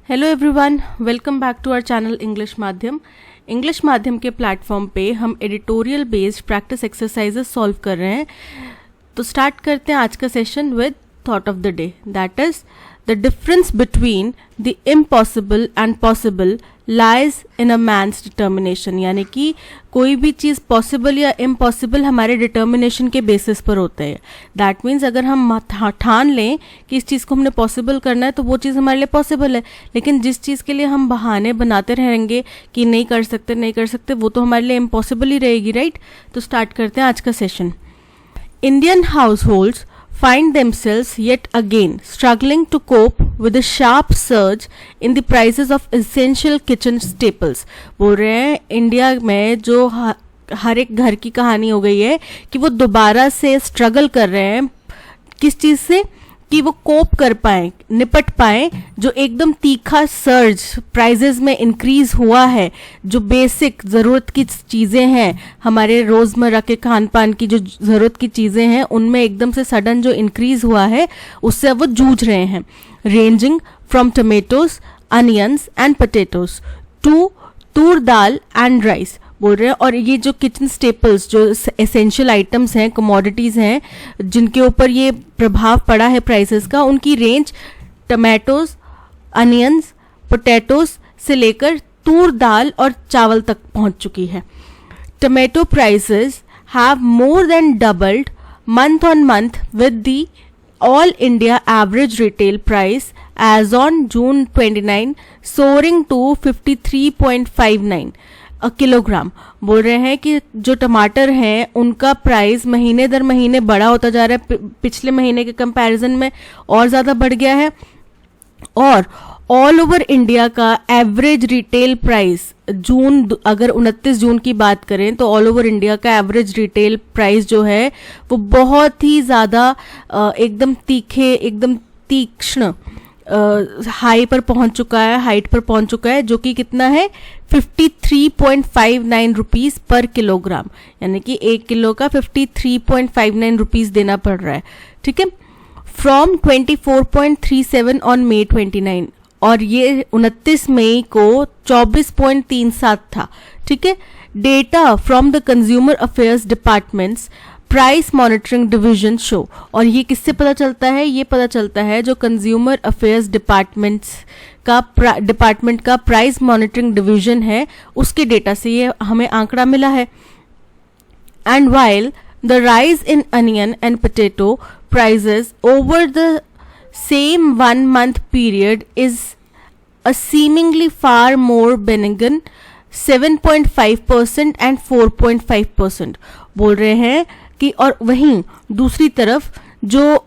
Hello everyone, welcome back to our channel English माध्यम। English माध्यम के प्लेटफॉर्म पे हम editorial based practice exercises solve कर रहे हैं। तो स्टार्ट करते हैं आज का session with thought of the day, that is the difference between the impossible and possible lies in a man's determination. यानी कि कोई भी चीज़ पॉसिबल या इम्पॉसिबल हमारे डिटर्मिनेशन के बेसिस पर होते हैं। दैट मीन्स अगर हम ठान लें कि इस चीज़ को हमने पॉसिबल करना है तो वो चीज़ हमारे लिए पॉसिबल है, लेकिन जिस चीज़ के लिए हम बहाने बनाते रहेंगे कि नहीं कर सकते वो तो हमारे लिए इम्पॉसिबल ही रहेगी, राइट। तो स्टार्ट करते हैं आज का session. Indian house holds find themselves yet again struggling to cope with a sharp surge in the prices of essential kitchen staples। बोल रहे हैं इंडिया में जो हर एक घर की कहानी हो गई है कि वो दोबारा से स्ट्रगल कर रहे हैं किस चीज़ से कि वो कोप कर पाए, निपट पाए जो एकदम तीखा सर्ज प्राइजेस में इंक्रीज हुआ है। जो बेसिक ज़रूरत की चीज़ें हैं, हमारे रोज़मर्रा के खान पान की जो ज़रूरत की चीज़ें हैं, उनमें एकदम से सडन जो इंक्रीज हुआ है उससे वो जूझ रहे हैं। Ranging from tomatoes, onions and potatoes to tur dal and rice बोल रहे हैं। और ये जो किचन स्टेपल्स, जो एसेंशियल आइटम्स हैं, कमोडिटीज़ हैं जिनके ऊपर ये प्रभाव पड़ा है प्राइसेस का, उनकी रेंज टमाटोज, अनियंस, पोटैटोज से लेकर तूर दाल और चावल तक पहुंच चुकी है। Tomato prices have more than doubled month on month with the all India average retail price as on June 29 soaring to 53.59 a kilogram. बोल रहे हैं कि जो टमाटर हैं उनका प्राइस महीने दर महीने बड़ा होता जा रहा है, पिछले महीने के कंपैरिजन में और ज़्यादा बढ़ गया है। और ऑल ओवर इंडिया का एवरेज रिटेल प्राइस अगर 29 जून की बात करें तो ऑल ओवर इंडिया का एवरेज रिटेल प्राइस जो है वो बहुत ही ज़्यादा एकदम तीक्ष्ण हाइट पर पहुंच चुका है जो कि कितना है 53.59 रुपीज़ पर किलोग्राम। यानी कि 1 किलो का 53.59 रुपीज़ देना पड़ रहा है, ठीक है। फ्रॉम 24.37 ऑन May 29 और ये 29 मई को 24.37 था, ठीक है। Data from the consumer affairs department's price monitoring division show. और ये किससे पता चलता है? ये पता चलता है जो कंज्यूमर अफेयर्स डिपार्टमेंट का प्राइस मॉनिटरिंग डिवीजन है उसके डेटा से ये हमें आंकड़ा मिला है। And while the rise in onion and potato prices over the same 1 month period is a seemingly far more benign 7.5% and 4.5%। बोल रहे हैं कि और वहीं दूसरी तरफ जो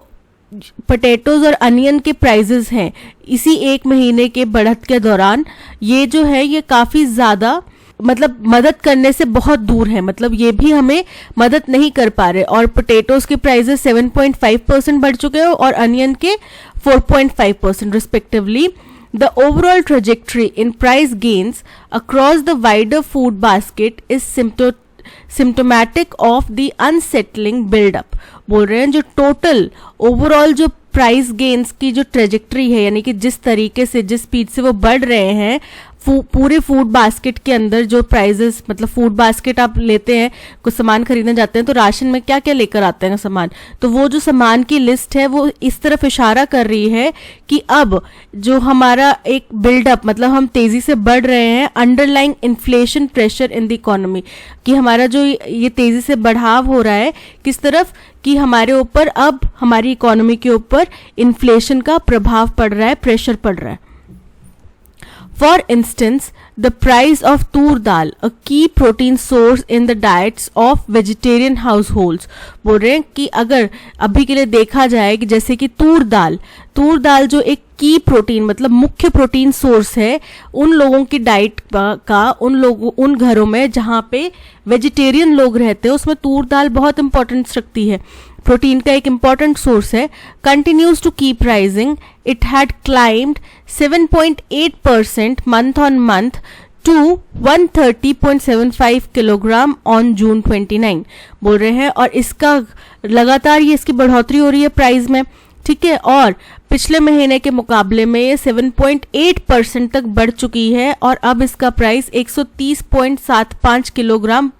पोटैटोज और अनियन के प्राइजेस हैं इसी एक महीने के बढ़त के दौरान ये जो है ये काफ़ी ज़्यादा मदद करने से बहुत दूर है, ये भी हमें मदद नहीं कर पा रहे। और पोटैटोज के प्राइसेस 7.5% बढ़ चुके हैं और अनियन के 4.5% respectively. The overall trajectory in price gains across the wider food basket is symptomatic of the unsettling buildup. बोल रहे हैं जो टोटल ओवरऑल जो प्राइस गेन्स की जो ट्रेजेक्ट्री है, यानी कि जिस तरीके से जिस स्पीड से वो बढ़ रहे हैं पूरे फूड बास्केट के अंदर जो प्राइजेस, फूड बास्केट आप लेते हैं, कुछ सामान खरीदने जाते हैं तो राशन में क्या क्या लेकर आते हैं सामान, तो वो जो सामान की लिस्ट है वो इस तरफ इशारा कर रही है कि अब जो हमारा एक बिल्डअप हम तेजी से बढ़ रहे हैं underlying inflation pressure in the economy, कि हमारा जो ये तेजी से बढ़ाव हो रहा है किस तरफ कि हमारे ऊपर अब हमारी इकोनॉमी के ऊपर इन्फ्लेशन का प्रभाव पड़ रहा है, प्रेशर पड़ रहा है। For instance, the price of tur dal, a key protein source in the diets of vegetarian households, बोल रहे हैं कि अगर अभी के लिए देखा जाए कि जैसे कि तूर दाल जो एक की प्रोटीन मुख्य प्रोटीन सोर्स है उन लोगों की डाइट का उन घरों में जहाँ पे वेजिटेरियन लोग रहते हैं उसमें तूर दाल बहुत इंपॉर्टेंस रखती है, प्रोटीन का एक इम्पॉर्टेंट सोर्स है। Continues to keep rising, it had climbed 7.8% month on month to 130.75 kilogram on June 29 बोल रहे हैं। और इसका लगातार ये इसकी बढ़ोतरी हो रही है प्राइस में। ठीक है, और पिछले महीने के मुकाबले में ये 7.8% तक बढ़ चुकी है और अब इसका प्राइस 130.75 किलोग्राम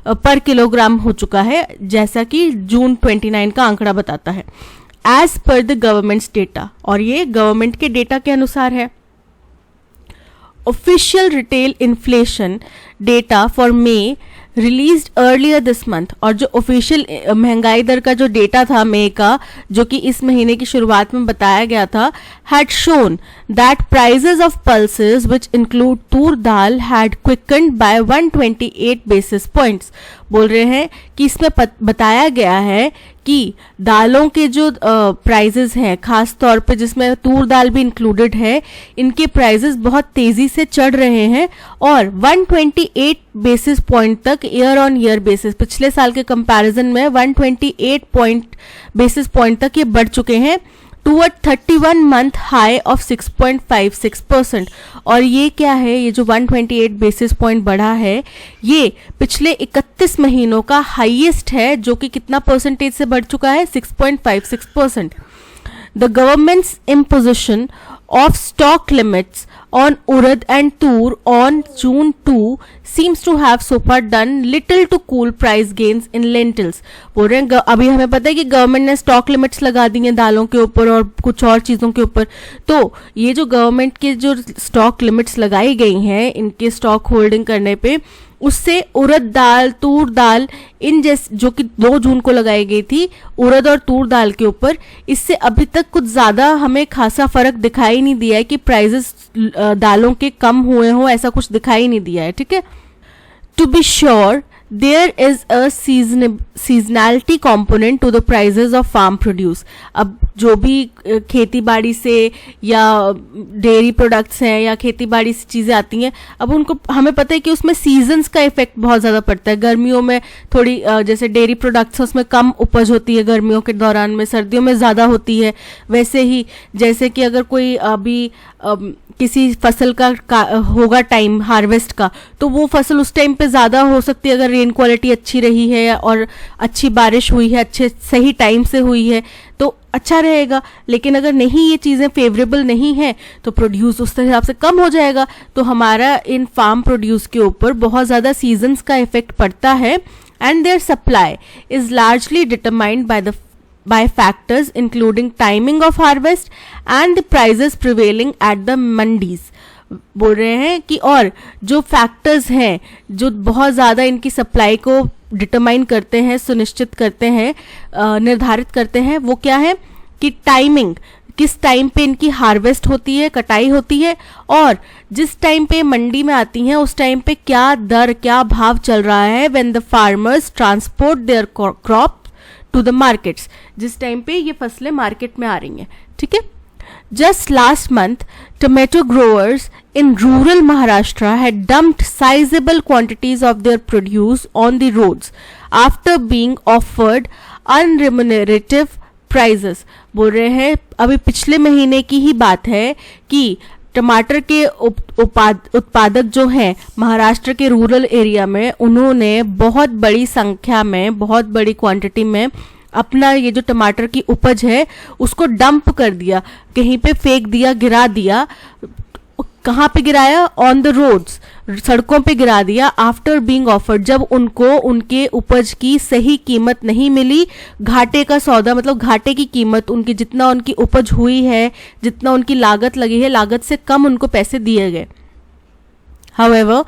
पर किलोग्राम हो चुका है, जैसा कि जून 29 का आंकड़ा बताता है, as per the governments data. और ये गवर्नमेंट के डेटा के अनुसार है। Official retail inflation data for may released earlier this month, और जो ऑफिशियल महंगाई दर का जो डेटा था मई का, जो कि इस महीने की शुरुआत में बताया गया था, had shown that prices of pulses which include Toor dal had quickened by 128 basis points। बोल रहे हैं कि इसमें बताया गया है कि दालों के जो प्राइजेस हैं, खास तौर पे जिसमें तूर दाल भी इंक्लूडेड है, इनके प्राइजेस बहुत तेजी से चढ़ रहे हैं और 128 बेसिस पॉइंट तक ईयर ऑन ईयर बेसिस, पिछले साल के कंपैरिजन में 128 बेसिस पॉइंट तक ये बढ़ चुके हैं, to a 31 month high of 6.56%। और ये क्या है, ये जो 128 बेसिस पॉइंट बढ़ा है, ये पिछले 31 महीनों का हाईएस्ट है, जो कि कितना परसेंटेज से बढ़ चुका है, 6.56%। The governments imposition of stock limits on urad and tur on June 2 seems to have so far done little to cool price gains in lentils। बोल रहे हैं अभी हमें पता है कि गवर्नमेंट ने स्टॉक लिमिट्स लगा दी हैं दालों के ऊपर और कुछ और चीज़ों के ऊपर, तो ये जो गवर्नमेंट के जो स्टॉक लिमिट्स लगाई गई हैं इनके स्टॉक होल्डिंग करने पे, उससे उड़द दाल, तूर दाल, इन जैसे जो कि 2 जून को लगाई गई थी उड़द और तूर दाल के ऊपर, इससे अभी तक कुछ ज़्यादा हमें खासा फर्क दिखाई नहीं दिया है कि प्राइजेस दालों के कम हुए हों, ऐसा कुछ दिखाई नहीं दिया है। ठीक है, to be sure there is a seasonality component to the prices of farm produce. अब जो भी खेती बाड़ी से या डेयरी प्रोडक्ट्स हैं या खेती बाड़ी से चीज़ें आती हैं, अब उनको हमें पता है कि उसमें सीजन्स का इफेक्ट बहुत ज़्यादा पड़ता है। गर्मियों में थोड़ी जैसे डेयरी प्रोडक्ट्स उसमें कम उपज होती है गर्मियों के दौरान में, सर्दियों में ज़्यादा होती है। वैसे ही जैसे कि अगर कोई अभी किसी फसल का होगा टाइम हार्वेस्ट का, तो वो फसल उस टाइम पे ज़्यादा हो सकती है अगर रेन क्वालिटी अच्छी रही है और अच्छी बारिश हुई है, अच्छे सही टाइम से हुई है तो अच्छा रहेगा। लेकिन अगर नहीं, ये चीज़ें फेवरेबल नहीं है, तो प्रोड्यूस उस हिसाब से कम हो जाएगा। तो हमारा इन फार्म प्रोड्यूस के ऊपर बहुत ज़्यादा सीजन्स का इफेक्ट पड़ता है। And their supply is largely determined by factors including timing of harvest and the prices prevailing at the mandis। बोल रहे हैं कि और जो फैक्टर्स हैं जो बहुत ज़्यादा इनकी सप्लाई को डिटरमाइन करते हैं, सुनिश्चित करते हैं, निर्धारित करते हैं, वो क्या है कि टाइमिंग, किस टाइम पे इनकी हार्वेस्ट होती है, कटाई होती है, और जिस टाइम पे मंडी में आती हैं उस टाइम पे क्या दर, क्या भाव चल रहा है, when the farmers transport their crop to the markets, जिस टाइम पे ये फसलें मार्केट में आ रही हैं। ठीक है, just last month tomato growers in rural Maharashtra had dumped sizeable quantities of their produce on the roads after being offered unremunerative prices. बोल रहे हैं अभी पिछले महीने की ही बात है कि टमाटर के उत्पादक जो हैं महाराष्ट्र के रूरल एरिया में, उन्होंने बहुत बड़ी संख्या में, बहुत बड़ी क्वांटिटी में अपना ये जो टमाटर की उपज है उसको डंप कर दिया, कहीं पे फेंक दिया, गिरा दिया। कहाँ पे गिराया? ऑन द रोड्स, सड़कों पे गिरा दिया। आफ्टर बीइंग ऑफर्ड, जब उनको उनके उपज की सही कीमत नहीं मिली, घाटे का सौदा, मतलब घाटे की कीमत, उनकी जितना उनकी उपज हुई है, जितना उनकी लागत लगी है, लागत से कम उनको पैसे दिए गए। However,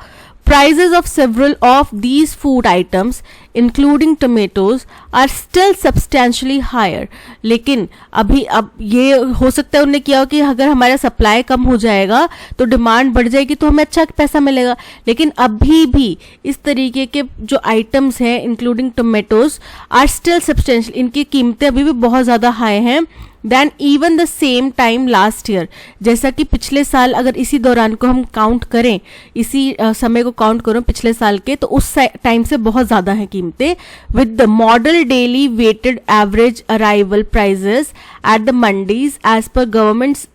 prices of several of these food items, including tomatoes, are still substantially higher। लेकिन अभी अब ये हो सकता है उन्होंने किया हो कि अगर हमारा सप्लाई कम हो जाएगा तो डिमांड बढ़ जाएगी तो हमें अच्छा पैसा मिलेगा। लेकिन अभी भी इस तरीके के जो आइटम्स हैं including tomatoes are still substantial, इनकी कीमतें अभी भी बहुत ज़्यादा हाई हैं than even the same time last year. जैसा कि पिछले साल अगर इसी दौरान को हम काउंट करें, इसी समय को काउंट करें पिछले साल के, तो उस टाइम से बहुत ज़्यादा है कीमतें। With the modal daily weighted average arrival prices at the mandis as per government's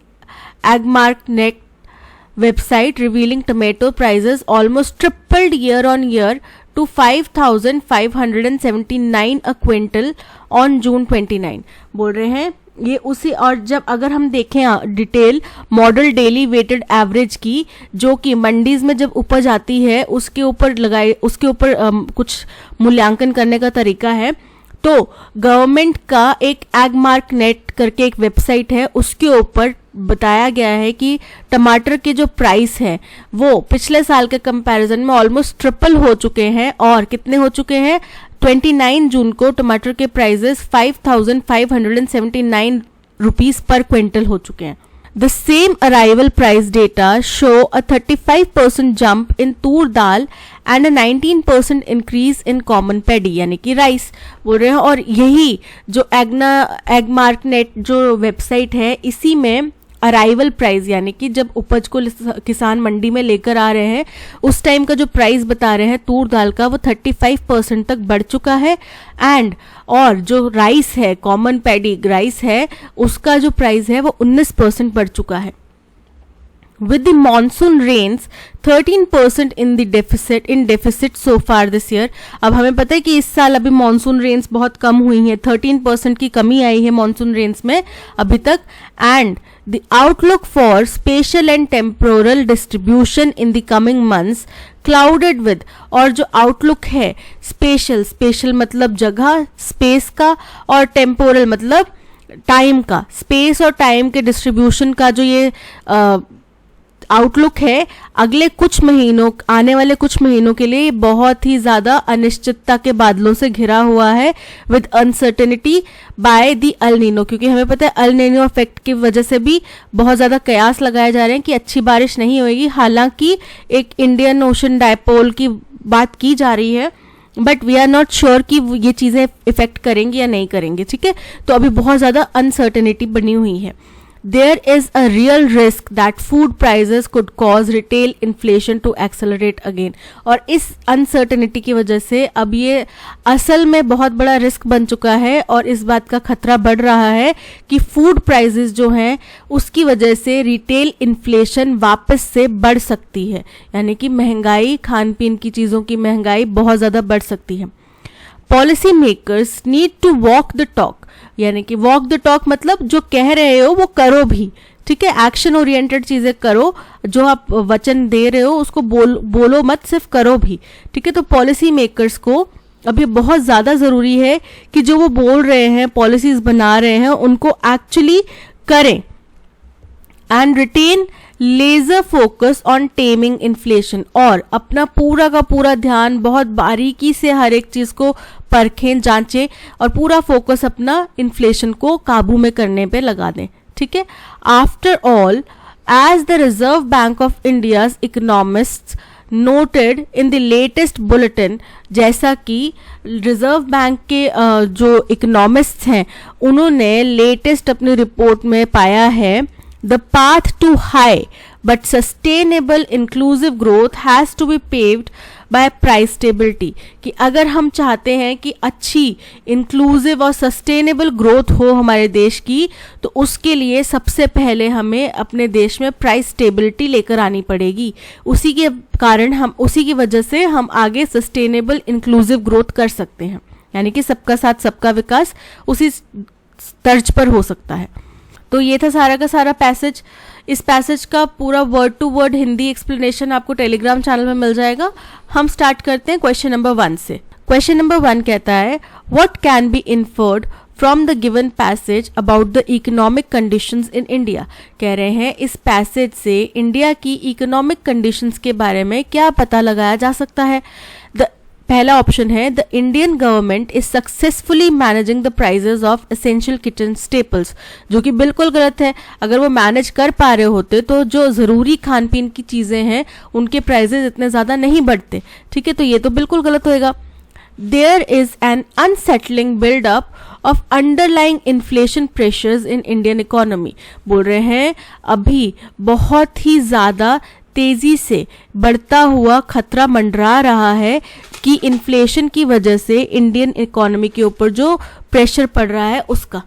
Agmarknet website revealing tomato prices almost tripled year on year to 5,579 a quintal on June 29। बोल रहे हैं ये उसी, और जब अगर हम देखें detail modal daily weighted average की, जो कि मंडीज में जब उपज आती है उसके ऊपर कुछ मूल्यांकन करने का तरीका है। तो गवर्नमेंट का एक एगमार्क नेट करके एक वेबसाइट है, उसके ऊपर बताया गया है कि टमाटर के जो प्राइस है वो पिछले साल के कंपैरिजन में ऑलमोस्ट ट्रिपल हो चुके हैं। और कितने हो चुके हैं? 29 जून को टमाटर के प्राइसेस 5,579 रुपीस पर क्विंटल हो चुके हैं। The same arrival price data show a 35% jump in tur dal and a 19% increase in common paddy यानी कि राइस बोल रहे हैं। और यही जो एगमार्क नेट जो वेबसाइट है, इसी में अराइवल प्राइस यानी कि जब उपज को किसान मंडी में लेकर आ रहे हैं उस टाइम का जो प्राइस बता रहे हैं तूर दाल का, वो 35% तक बढ़ चुका है। एंड और जो राइस है, कॉमन पैडी राइस है, उसका जो प्राइस है वो 19% बढ़ चुका है। With the monsoon rains 13% in deficit so far this year। अब हमें पता है कि इस साल अभी मॉनसून रेन्स बहुत कम हुई हैं, 13% की कमी आई है मॉनसून रेन्स में अभी तक। And the outlook for special and temporal distribution in the coming months clouded with, और जो आउटलुक है स्पेशल मतलब जगह स्पेस का, और टेम्पोरल मतलब टाइम का, स्पेस और टाइम के डिस्ट्रीब्यूशन का जो ये आउटलुक है अगले कुछ महीनों, आने वाले कुछ महीनों के लिए बहुत ही ज्यादा अनिश्चितता के बादलों से घिरा हुआ है। With uncertainty by the El Nino, क्योंकि हमें पता है अल नीनो इफेक्ट की वजह से भी बहुत ज्यादा कयास लगाए जा रहे हैं कि अच्छी बारिश नहीं होगी। हालांकि एक इंडियन ओशन डायपोल की बात की जा रही है, but we are not sure कि ये चीजें इफेक्ट करेंगी या नहीं करेंगी। ठीक है, तो अभी बहुत ज्यादा अनसर्टेनिटी बनी हुई है। There is a real risk that food prices could cause retail inflation to accelerate again। और इस अनसर्टेनिटी की वजह से अब ये असल में बहुत बड़ा रिस्क बन चुका है, और इस बात का खतरा बढ़ रहा है कि फूड प्राइसेस जो हैं उसकी वजह से रिटेल इन्फ्लेशन वापस से बढ़ सकती है, यानी कि महंगाई, खान पीन की चीज़ों की महंगाई बहुत ज़्यादा बढ़ सकती है। Policy makers need to walk the talk, यानी कि वॉक द टॉक मतलब जो कह रहे हो वो करो भी। ठीक है, एक्शन ओरिएंटेड चीजें करो, जो आप वचन दे रहे हो उसको बोलो मत, सिर्फ करो भी। ठीक है, तो पॉलिसी मेकर्स को अभी बहुत ज्यादा जरूरी है कि जो वो बोल रहे हैं, पॉलिसीज बना रहे हैं, उनको एक्चुअली करें। And retain laser focus on taming inflation, और अपना पूरा का पूरा ध्यान बहुत बारीकी से हर एक चीज को परखें, जांचें, और पूरा फोकस अपना इन्फ्लेशन को काबू में करने पे लगा दें। ठीक है, after all as the reserve bank of India's economists noted in the latest bulletin, जैसा कि रिजर्व बैंक के जो इकोनॉमिस्ट्स हैं उन्होंने लेटेस्ट अपनी रिपोर्ट में पाया है, The path to high but sustainable inclusive growth has to be paved by price stability। कि अगर हम चाहते हैं कि अच्छी इंक्लूसिव और सस्टेनेबल ग्रोथ हो हमारे देश की, तो उसके लिए सबसे पहले हमें अपने देश में प्राइस स्टेबिलिटी लेकर आनी पड़ेगी। उसी के कारण हम, उसी की वजह से हम आगे सस्टेनेबल इंक्लूसिव ग्रोथ कर सकते हैं, यानी कि सबका साथ सबका विकास उसी तर्ज पर हो सकता है। तो ये था सारा का सारा पैसेज। इस पैसेज का पूरा word to word Hindi explanation आपको टेलीग्राम चैनल में मिल जाएगा। हम स्टार्ट करते हैं क्वेश्चन नंबर 1 से। क्वेश्चन नंबर 1 कहता है, what can be inferred from the given passage about the economic conditions in India. कह रहे हैं इस पैसेज से इंडिया की इकोनॉमिक कंडीशंस के बारे में क्या पता लगाया जा सकता है। पहला ऑप्शन है, the Indian government is successfully managing the prices of essential kitchen staples, जो कि बिल्कुल गलत है। अगर वो मैनेज कर पा रहे होते तो जो जरूरी खान पीन की चीजें हैं उनके प्राइजेस इतने ज्यादा नहीं बढ़ते। ठीक है, तो ये तो बिल्कुल गलत होएगा। There is an unsettling buildup of underlying inflation pressures in Indian economy. बोल रहे हैं अभी बहुत ही ज्यादा तेजी से बढ़ता हुआ खतरा मंडरा रहा है कि इन्फ्लेशन की वजह से इंडियन इकोनॉमी के ऊपर जो प्रेशर पड़ रहा है उसका।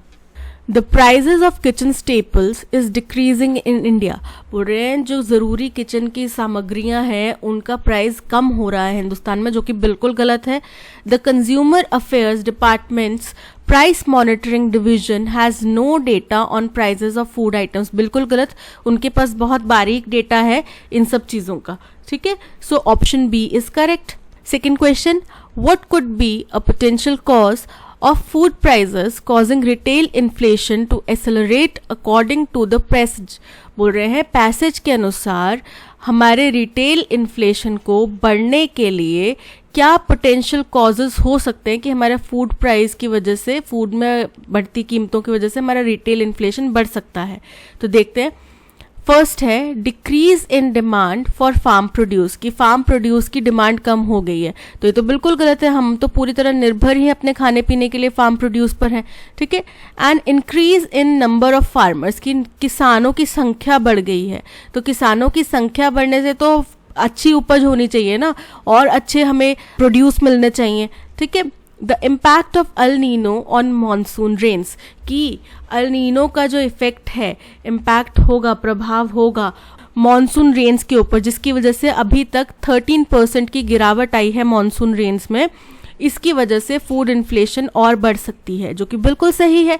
The prices of kitchen staples is decreasing in India. बोल रहे हैं जो ज़रूरी किचन की सामग्रियां हैं उनका प्राइस कम हो रहा है हिंदुस्तान में, जो कि बिल्कुल गलत है। The consumer affairs department's price monitoring division has no data on prices of food items. बिल्कुल गलत, उनके पास बहुत बारीक डेटा है इन सब चीज़ों का। ठीक है, so option B is correct. Second question, what could be a potential cause of food prices causing retail inflation to accelerate according to the passage। बोल रहे हैं पैसेज के अनुसार हमारे रिटेल इन्फ्लेशन को बढ़ने के लिए क्या पोटेंशियल कॉजेज हो सकते हैं कि हमारे फूड प्राइस की वजह से, फूड में बढ़ती कीमतों की वजह से हमारा रिटेल इन्फ्लेशन बढ़ सकता है। तो देखते हैं। फर्स्ट है decrease in demand for farm produce, कि फार्म प्रोड्यूस की डिमांड कम हो गई है। तो ये तो बिल्कुल गलत है, हम तो पूरी तरह निर्भर ही अपने खाने पीने के लिए फार्म प्रोड्यूस पर हैं। ठीक है, and increase in number of farmers, की किसानों की संख्या बढ़ गई है। तो किसानों की संख्या बढ़ने से तो अच्छी उपज होनी चाहिए ना, और अच्छे हमें प्रोड्यूस मिलने चाहिए। ठीक है, the impact of El Nino on monsoon rains, कि अल नीनो का जो इफेक्ट है, इम्पैक्ट होगा, प्रभाव होगा मानसून रेन्स के ऊपर, जिसकी वजह से अभी तक 13% की गिरावट आई है मानसून रेन्स में। इसकी वजह से फूड इन्फ्लेशन और बढ़ सकती है, जो कि बिल्कुल सही है।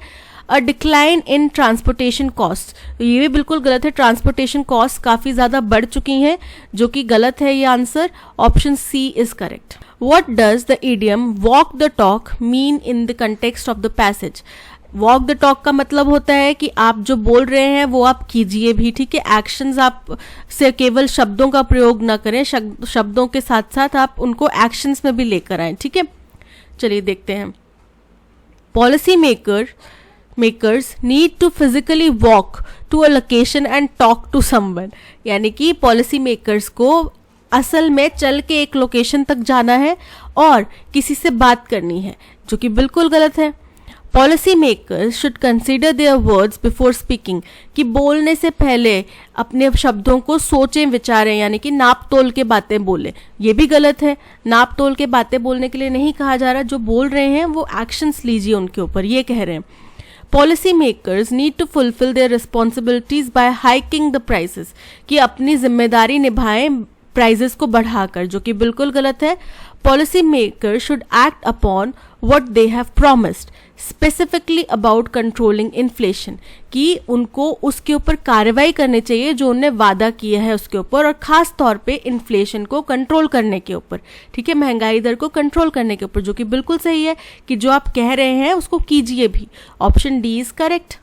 A decline in transportation cost, ये भी बिल्कुल गलत है। ट्रांसपोर्टेशन कॉस्ट काफ़ी ज़्यादा बढ़ चुकी हैं, जो कि गलत है ये answer. Option C is correct. What does the idiom walk the talk mean in the context of the passage? Walk the talk का मतलब होता है कि आप जो बोल रहे हैं वो आप कीजिए भी। ठीक है, एक्शंस आप से केवल शब्दों का प्रयोग ना करें, शब्दों के साथ साथ आप उनको एक्शंस में भी लेकर आए। ठीक है, चलिए देखते हैं। Policy makers need to physically walk to a location and talk to someone, यानी कि पॉलिसी मेकर्स को असल में चल के एक लोकेशन तक जाना है और किसी से बात करनी है, जो कि बिल्कुल गलत है। Policy makers should consider their words before speaking, कि बोलने से पहले अपने शब्दों को सोचें विचारें, यानी कि नाप तोल के बातें बोलें। ये भी गलत है, नाप तोल के बातें बोलने के लिए नहीं कहा जा रहा, जो बोल रहे हैं वो एक्शंस लीजिए उनके ऊपर, ये कह रहे हैं। Policy makers need to fulfil their responsibilities by hiking the prices, कि अपनी जिम्मेदारी निभाएं प्राइजेस को बढ़ाकर, जो कि बिल्कुल गलत है। Policy maker should act upon what they have promised specifically about controlling inflation, कि उनको उसके ऊपर कार्रवाई करनी चाहिए जो उन्होंने वादा किया है उसके ऊपर, और खास तौर पे इन्फ्लेशन को कंट्रोल करने के ऊपर। ठीक है, महंगाई दर को कंट्रोल करने के ऊपर, जो कि बिल्कुल सही है कि जो आप कह रहे हैं उसको कीजिए भी। Option D is correct.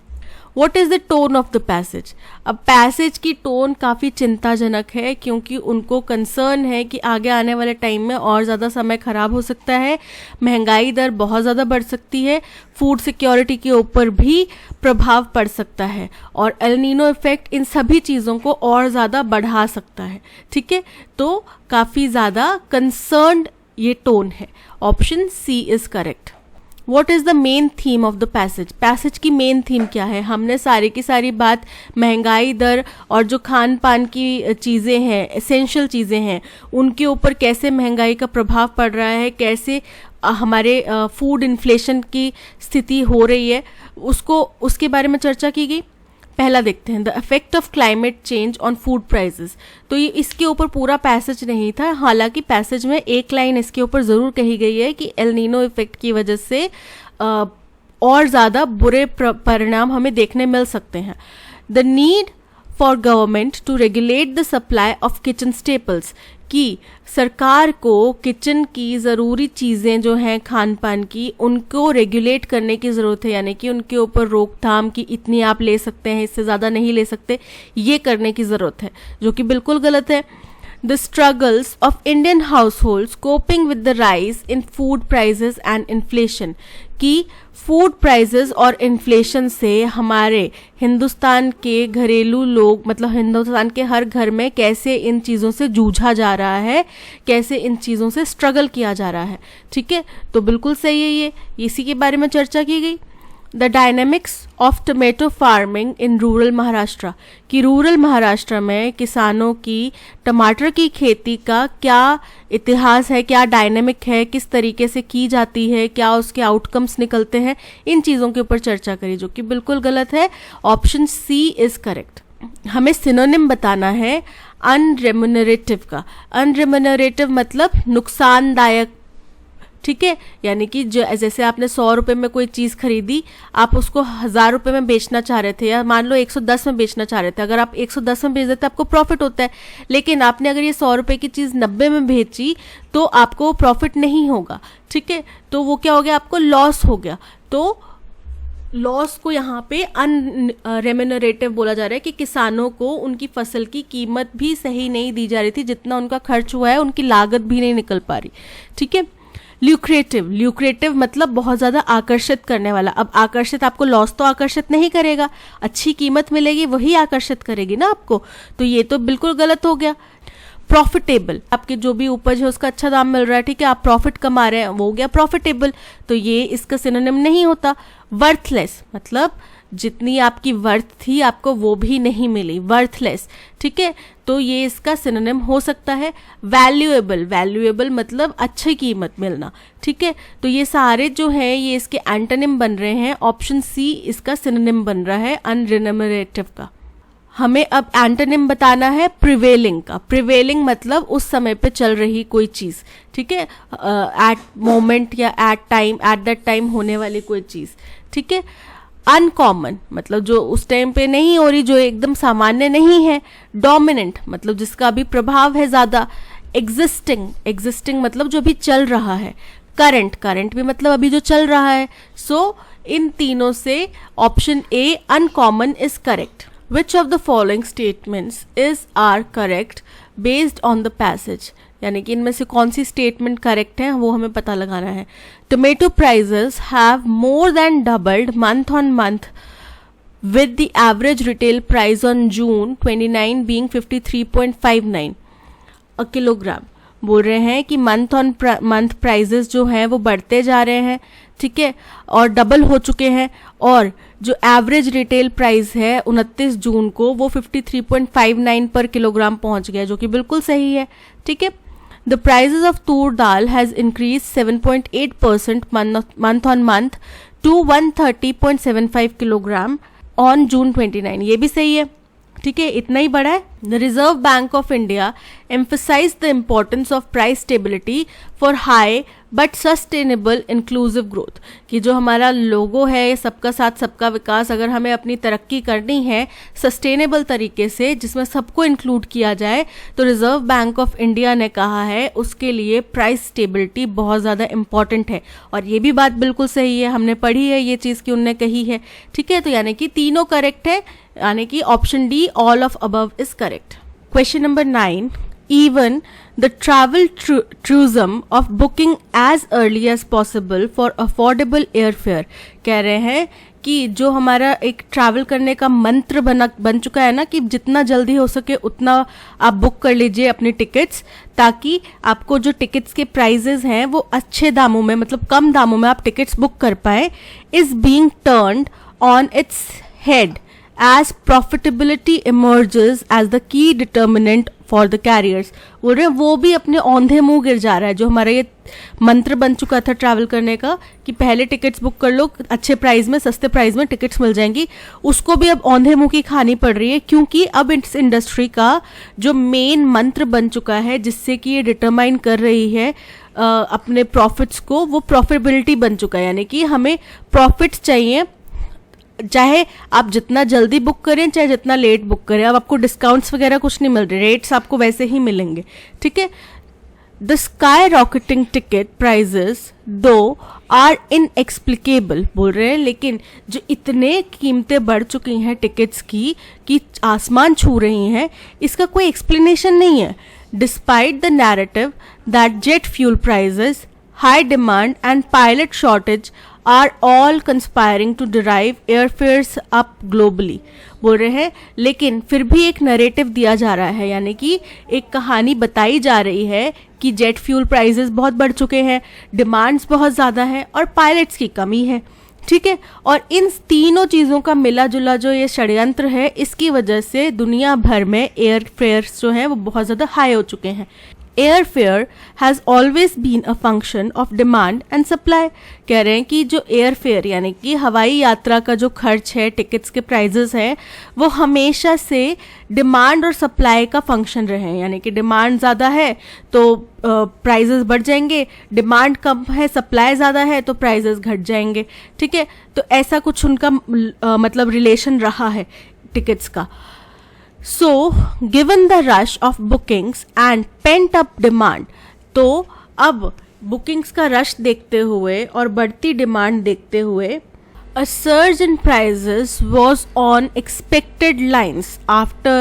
What is the tone of the passage? अब पैसेज की टोन काफ़ी चिंताजनक है, क्योंकि उनको कंसर्न है कि आगे आने वाले टाइम में और ज़्यादा समय खराब हो सकता है, महंगाई दर बहुत ज़्यादा बढ़ सकती है, फूड सिक्योरिटी के ऊपर भी प्रभाव पड़ सकता है, और एल नीनो इफेक्ट इन सभी चीज़ों को और ज़्यादा बढ़ा सकता है। ठीक है, तो काफ़ी ज़्यादा कंसर्न्ड ये टोन है। Option C is correct. What is the main theme of the passage? Passage की मेन थीम क्या है? हमने सारी की सारी बात महंगाई दर और जो खान पान की चीज़ें हैं, एसेंशियल चीज़ें हैं, उनके ऊपर कैसे महंगाई का प्रभाव पड़ रहा है, कैसे हमारे फूड इन्फ्लेशन की स्थिति हो रही है, उसके बारे में चर्चा की गई। पहला देखते हैं, the effect of climate change on food prices. तो ये इसके ऊपर पूरा पैसेज नहीं था, हालांकि पैसेज में एक लाइन इसके ऊपर ज़रूर कही गई है कि एल नीनो इफेक्ट की वजह से और ज़्यादा बुरे परिणाम हमें देखने मिल सकते हैं। The need for government to regulate the supply of kitchen staples, कि सरकार को किचन की ज़रूरी चीज़ें जो हैं खान पान की, उनको रेगुलेट करने की ज़रूरत है, यानी कि उनके ऊपर रोकथाम की इतनी आप ले सकते हैं, इससे ज़्यादा नहीं ले सकते, ये करने की ज़रूरत है, जो कि बिल्कुल गलत है। The struggles of Indian households coping with the rise in food prices and inflation, कि फूड प्राइजेस और इन्फ्लेशन से हमारे हिंदुस्तान के घरेलू लोग, मतलब हिंदुस्तान के हर घर में कैसे इन चीज़ों से जूझा जा रहा है, कैसे इन चीज़ों से स्ट्रगल किया जा रहा है। ठीक है, तो बिल्कुल सही है, ये इसी के बारे में चर्चा की गई। The dynamics of tomato farming in rural Maharashtra, कि रूरल महाराष्ट्र में किसानों की टमाटर की खेती का क्या इतिहास है, क्या डायनेमिक है, किस तरीके से की जाती है, क्या उसके आउटकम्स निकलते हैं, इन चीज़ों के ऊपर चर्चा करी, जो कि बिल्कुल गलत है। Option C is correct. हमें सिनोनिम बताना है अनरेम्यूनरेटिव का। अनरेम्यूनरेटिव मतलब नुकसानदायक, ठीक है, यानी कि जो जैसे आपने 100 रुपये में कोई चीज़ खरीदी, आप उसको 1000 रुपये में बेचना चाह रहे थे, या मान लो 110 में बेचना चाह रहे थे। अगर आप 110 में बेच देते आपको प्रॉफिट होता है, लेकिन आपने अगर ये 100 रुपये की चीज़ 90 में बेची तो आपको प्रॉफिट नहीं होगा, ठीक है, तो वो क्या हो गया, आपको लॉस हो गया। तो लॉस को यहाँ पे अनरेम्यूनरेटिव बोला जा रहा है कि किसानों को उनकी फसल की कीमत भी सही नहीं दी जा रही थी, जितना उनका खर्च हुआ है उनकी लागत भी नहीं निकल पा रही, ठीक है। ल्यूक्रेटिव, ल्यूक्रेटिव मतलब बहुत ज़्यादा आकर्षित करने वाला। अब आकर्षित, आपको लॉस तो आकर्षित नहीं करेगा, अच्छी कीमत मिलेगी वही आकर्षित करेगी ना आपको, तो ये तो बिल्कुल गलत हो गया। प्रॉफिटेबल, आपके जो भी उपज है उसका अच्छा दाम मिल रहा है, ठीक है, आप प्रॉफिट कमा रहे हैं, वो हो गया प्रॉफिटेबल, तो ये इसका सिनोनिम नहीं होता। वर्थलेस मतलब जितनी आपकी वर्थ थी आपको वो भी नहीं मिली, वर्थलेस, ठीक है, तो ये इसका सिनोनिम हो सकता है। वैल्यूएबल, वैल्यूएबल मतलब अच्छी कीमत मिलना, ठीक है, तो ये सारे जो हैं ये इसके एंटोनिम बन रहे हैं। ऑप्शन सी इसका सिनोनिम बन रहा है अनरेम्यूनरेटिव का। हमें अब एंटोनिम बताना है प्रिवेलिंग का। प्रिवेलिंग मतलब उस समय पे चल रही कोई चीज़, ठीक है, एट मोमेंट या at time, at that time होने वाली कोई चीज़, ठीक है। अनकॉमन मतलब जो उस टाइम पे नहीं हो रही, जो एकदम सामान्य नहीं है। डोमिनेंट मतलब जिसका अभी प्रभाव है ज़्यादा। एग्जिस्टिंग, एग्जिस्टिंग मतलब जो भी चल रहा है। करंट, करंट भी मतलब अभी जो चल रहा है। सो इन तीनों से option A uncommon is correct. Which of the following statements is are correct based on the passage, यानी कि इनमें से कौन सी स्टेटमेंट करेक्ट है वो हमें पता लगाना है। Tomato prices have more than doubled month on month with the average retail price on June 29 being 53.59 a kilogram। बोल रहे हैं कि मंथ ऑन मंथ प्राइजेस जो हैं वो बढ़ते जा रहे हैं, ठीक है, और डबल हो चुके हैं, और जो एवरेज रिटेल प्राइस है 29 जून को वो 53.59 पर किलोग्राम पहुंच गया, जो कि बिल्कुल सही है, ठीक है। The prices of tur dal has increase 7.8% month on month to 130.75 kilogram on June 29, ये भी सही है, ठीक है, इतना ही बड़ा है। The reserve bank of India emphasise the importance of price stability for high but sustainable inclusive growth, कि जो हमारा लोगो है सबका साथ सबका विकास, अगर हमें अपनी तरक्की करनी है सस्टेनेबल तरीके से जिसमें सबको इंक्लूड किया जाए, तो रिजर्व बैंक ऑफ इंडिया ने कहा है उसके लिए प्राइस स्टेबिलिटी बहुत ज़्यादा इंपॉर्टेंट है। और ये भी बात बिल्कुल सही है, हमने पढ़ी है ये चीज़ कि उनने कही है, ठीक है, तो यानी कि तीनों करेक्ट है, यानी कि option D all of above is correct. Question number 9, even the travel tourism of booking as early as possible for affordable airfare, कह रहे हैं कि जो हमारा एक ट्रैवल करने का मंत्र बन चुका है ना, कि जितना जल्दी हो सके उतना आप बुक कर लीजिए अपनी टिकट्स, ताकि आपको जो टिकट्स के प्राइजेस हैं वो अच्छे दामों में, मतलब कम दामों में आप टिकट्स बुक कर पाए, is being turned on its head as profitability emerges as the key determinant for the carriers। बोल रहे हैं वो भी अपने औंधे मुंह गिर जा रहा है, जो हमारा ये मंत्र बन चुका था ट्रैवल करने का कि पहले टिकट्स बुक कर लो, अच्छे प्राइस में, सस्ते प्राइस में टिकट्स मिल जाएंगी, उसको भी अब औंधे मुंह की खानी पड़ रही है, क्योंकि अब इस इंडस्ट्री का जो मेन मंत्र बन चुका है जिससे कि ये डिटरमाइन कर रही है अपने प्रॉफिट्स को, वो प्रॉफिटेबिलिटी बन चुका है, यानी कि हमें प्रॉफिट्स चाहिए, चाहे आप जितना जल्दी बुक करें चाहे जितना लेट बुक करें। अब आपको डिस्काउंट्स वगैरह कुछ नहीं मिल रहे, रेट्स आपको वैसे ही मिलेंगे, ठीक है। The skyrocketing ticket prices though are inexplicable, बोल रहे हैं, लेकिन जो इतने कीमतें बढ़ चुकी हैं टिकट्स की कि आसमान छू रही हैं, इसका कोई एक्सप्लेनेशन नहीं है। Despite the narrative that jet fuel prices, high demand and pilot shortage are all conspiring to derive airfares up globally, बोल रहे हैं, लेकिन फिर भी एक नरेटिव दिया जा रहा है, यानी कि एक कहानी बताई जा रही है कि जेट फ्यूल प्राइजेस बहुत बढ़ चुके हैं, डिमांड्स बहुत ज़्यादा हैं और पायलट्स की कमी है, ठीक है। और इन तीनों चीज़ों का मिला जुला जो ये षड्यंत्र है, इसकी वजह से दुनिया भर में एयर फेयर्स जो हैं वो बहुत ज़्यादा हाई हो चुके हैं। Airfare has always been a function of demand and supply. कह रहे हैं कि जो एयरफेयर यानी कि हवाई यात्रा का जो खर्च है, टिकट्स के प्राइजेस हैं, वो हमेशा से डिमांड और सप्लाई का फंक्शन रहे हैं। यानी कि डिमांड ज़्यादा है तो प्राइजेस बढ़ जाएंगे, डिमांड कम है, सप्लाई ज़्यादा है तो प्राइजेस घट जाएंगे। ठीक है, तो ऐसा कुछ उनका मतलब रिलेशन रहा है टिकट्स का। So, given the rush of bookings and pent up demand, तो अब bookings का रश देखते हुए और बढ़ती डिमांड देखते हुए a surge in prices was on expected lines after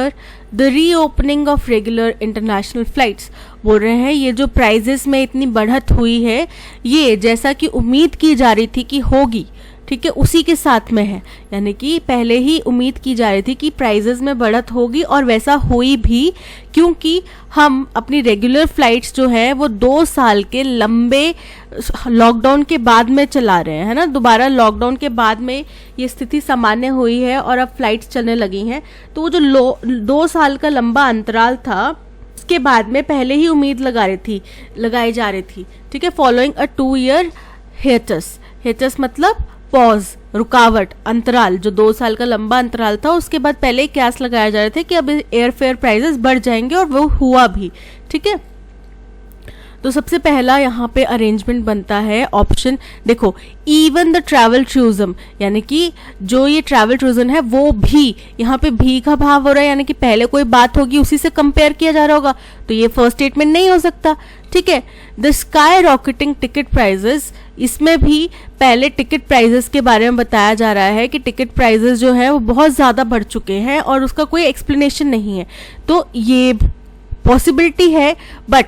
the reopening of regular international flights। बोल रहे हैं ये जो प्राइजेस में इतनी बढ़त हुई है, ये जैसा कि उम्मीद की जा रही थी कि होगी, ठीक है, उसी के साथ में है। यानी कि पहले ही उम्मीद की जा रही थी कि प्राइजेस में बढ़त होगी और वैसा हुई भी, क्योंकि हम अपनी रेगुलर फ्लाइट्स जो हैं वो 2 साल के लंबे लॉकडाउन के बाद में चला रहे हैं, है ना। दोबारा लॉकडाउन के बाद में ये स्थिति सामान्य हुई है और अब फ्लाइट्स चलने लगी हैं। तो वो जो 2 साल का लंबा अंतराल था, उसके बाद में पहले ही उम्मीद लगाई जा रही थी, ठीक है। फॉलोइंग अ 2 ईयर हियटस मतलब पॉज, रुकावट, अंतराल, जो 2 साल का लंबा अंतराल था, उसके बाद पहले ही कयास लगाए जा रहे थे कि अब एयरफेयर प्राइजेस बढ़ जाएंगे, और वो हुआ भी। ठीक है, तो सबसे पहला यहाँ पे अरेंजमेंट बनता है ऑप्शन, देखो, इवन द ट्रैवल टूरिज्म, यानी कि जो ये ट्रैवल टूरिज्म है वो भी, यहाँ पे भी का भाव हो रहा है, यानी कि पहले कोई बात होगी उसी से कंपेयर किया जा रहा होगा, तो ये फर्स्ट स्टेटमेंट नहीं हो सकता। ठीक है, the skyrocketing ticket prices, इसमें भी पहले टिकट प्राइजेस के बारे में बताया जा रहा है कि टिकट प्राइजेस जो है वो बहुत ज़्यादा बढ़ चुके हैं और उसका कोई एक्सप्लेनेशन नहीं है, तो ये पॉसिबिलिटी है। But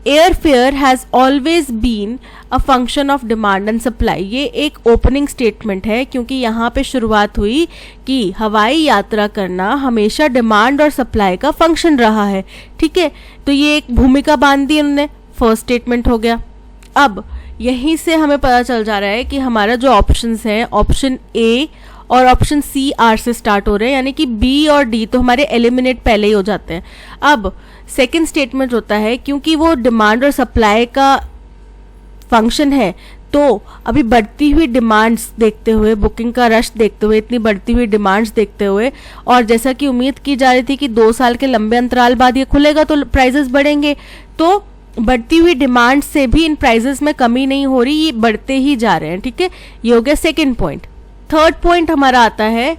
airfare has always been a function of demand and supply, ये एक ओपनिंग स्टेटमेंट है, क्योंकि यहाँ पे शुरुआत हुई कि हवाई यात्रा करना हमेशा डिमांड और सप्लाई का फंक्शन रहा है। ठीक है, तो ये एक भूमिका बांध दी उन्होंने, फर्स्ट स्टेटमेंट हो गया। अब यहीं से हमें पता चल जा रहा है कि हमारा जो ऑप्शंस हैं, ऑप्शन ए और ऑप्शन सी आर से स्टार्ट हो रहे हैं, यानी कि बी और डी तो हमारे एलिमिनेट पहले ही हो जाते हैं। अब सेकंड स्टेटमेंट होता है, क्योंकि वो डिमांड और सप्लाई का फंक्शन है, तो अभी बढ़ती हुई डिमांड्स देखते हुए, बुकिंग का रश देखते हुए, इतनी बढ़ती हुई डिमांड्स देखते हुए, और जैसा कि उम्मीद की जा रही थी कि 2 साल के लंबे अंतराल बाद ये खुलेगा तो प्राइजेस बढ़ेंगे, तो बढ़ती हुई डिमांड से भी इन प्राइजेस में कमी नहीं हो रही, ये बढ़ते ही जा रहे हैं। ठीक है, ये हो गया सेकंड पॉइंट। थर्ड पॉइंट हमारा आता है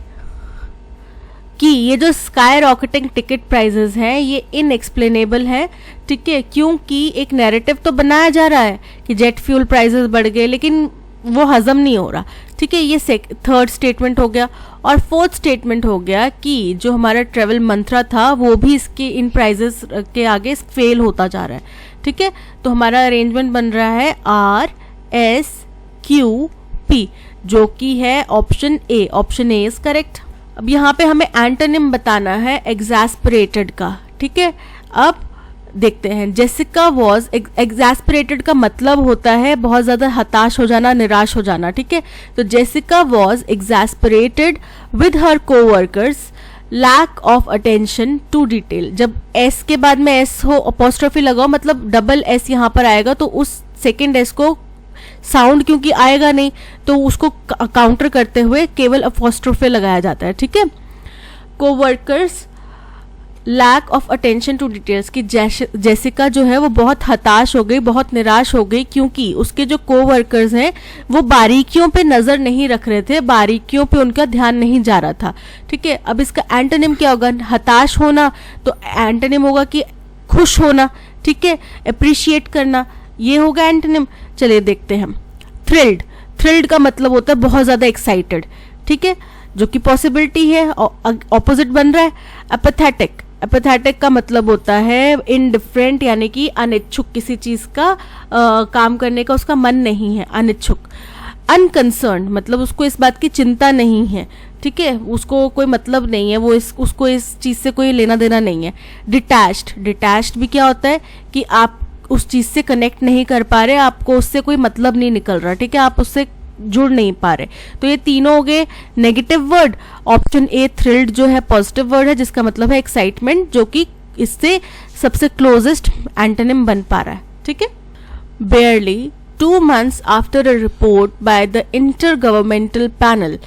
कि ये जो स्काई रॉकेटिंग टिकट प्राइजेस हैं ये इनएक्सप्लेनेबल है। ठीक है, क्योंकि एक नैरेटिव तो बनाया जा रहा है कि जेट फ्यूल प्राइजेस बढ़ गए, लेकिन वो हजम नहीं हो रहा। ठीक है, ये थर्ड स्टेटमेंट हो गया। और फोर्थ स्टेटमेंट हो गया कि जो हमारा ट्रेवल मंत्रा था वो भी इसके इन प्राइजेस के आगे फेल होता जा रहा है। ठीक है, तो हमारा अरेंजमेंट बन रहा है RSQP, जो कि है option A. Option A is correct. अब यहाँ पे हमें एंटोनिम बताना है एग्जैस्परेटेड का। ठीक है, अब देखते हैं। जेसिका वॉज एग्जैस्परेटेड का मतलब होता है बहुत ज़्यादा हताश हो जाना, निराश हो जाना। ठीक है, तो Jessica was exasperated with her coworkers lack of attention to detail. जब एस के बाद में एस हो, अपोस्ट्रोफी लगाओ, मतलब डबल एस यहाँ पर आएगा, तो उस सेकेंड एस को साउंड क्योंकि आएगा नहीं, तो उसको काउंटर करते हुए केवल अपोस्ट्रोफी लगाया जाता है। ठीक है, coworkers lack of attention to details की जेसिका जो है वो बहुत हताश हो गई, बहुत निराश हो गई, क्योंकि उसके जो कोवर्कर्स हैं वो बारीकियों पे नजर नहीं रख रहे थे, बारीकियों पे उनका ध्यान नहीं जा रहा था। ठीक है, अब इसका एंटोनिम क्या होगा? हताश होना, तो एंटोनिम होगा कि खुश होना। ठीक है, अप्रिशिएट करना, ये होगा एंटोनिम। चलिए देखते हैं हम। थ्रिल्ड, थ्रिल्ड का मतलब होता है बहुत ज्यादा एक्साइटेड। ठीक है, जो कि पॉसिबिलिटी है, ऑपोजिट बन रहा है। एपैथेटिक, एपैथेटिक का मतलब होता है इनडिफरेंट, यानी कि अनिच्छुक, किसी चीज का काम करने का उसका मन नहीं है, अनिच्छुक। अनकंसर्न मतलब उसको इस बात की चिंता नहीं है। ठीक है, उसको कोई मतलब नहीं है, वो उसको इस चीज से कोई लेना देना नहीं है। डिटैच्ड, डिटैच्ड भी क्या होता है कि आप उस चीज से कनेक्ट नहीं कर पा रहे, आपको उससे कोई मतलब नहीं निकल रहा। ठीक है, आप उससे जुड़ नहीं पा रहे। तो ये तीनों हो गए negative word. Option A thrilled जो है पॉजिटिव वर्ड है, जिसका मतलब है एक्साइटमेंट, जो कि इससे सबसे क्लोजेस्ट एंटोनिम बन पा रहा है। ठीक है। barely 2 months after a report by the intergovernmental panel,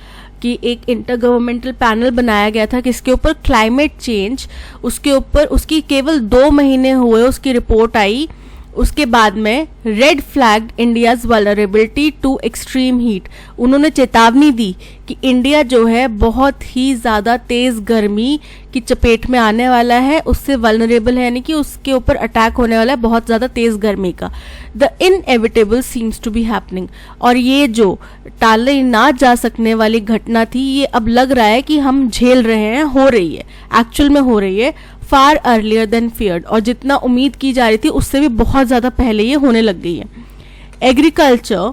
कि एक इंटरगवर्नमेंटल पैनल बनाया गया था किसके ऊपर, क्लाइमेट चेंज, उसके ऊपर उसकी केवल 2 महीने हुए उसकी रिपोर्ट आई, उसके बाद में red flagged India's vulnerability to extreme heat. उन्होंने चेतावनी दी कि इंडिया जो है बहुत ही ज़्यादा तेज़ गर्मी की चपेट में आने वाला है, उससे वल्नरेबल है, यानी कि उसके ऊपर अटैक होने वाला है बहुत ज़्यादा तेज़ गर्मी का। The inevitable seems to be happening, और ये जो टाले ना जा सकने वाली घटना थी, ये अब लग रहा है कि हम झेल रहे हैं, हो रही है, एक्चुअल में हो रही है, फार अर्लियर देन फियर्ड, और जितना उम्मीद की जा रही थी उससे भी बहुत ज़्यादा पहले ये होने लग गई है। Agriculture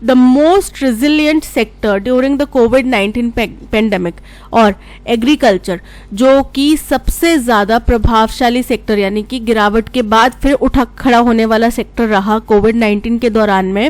the most resilient sector during the covid pandemic, और एग्रीकल्चर जो कि सबसे ज़्यादा प्रभावशाली सेक्टर, यानी कि गिरावट के बाद फिर उठा खड़ा होने वाला सेक्टर रहा कोविड-19 के दौरान में,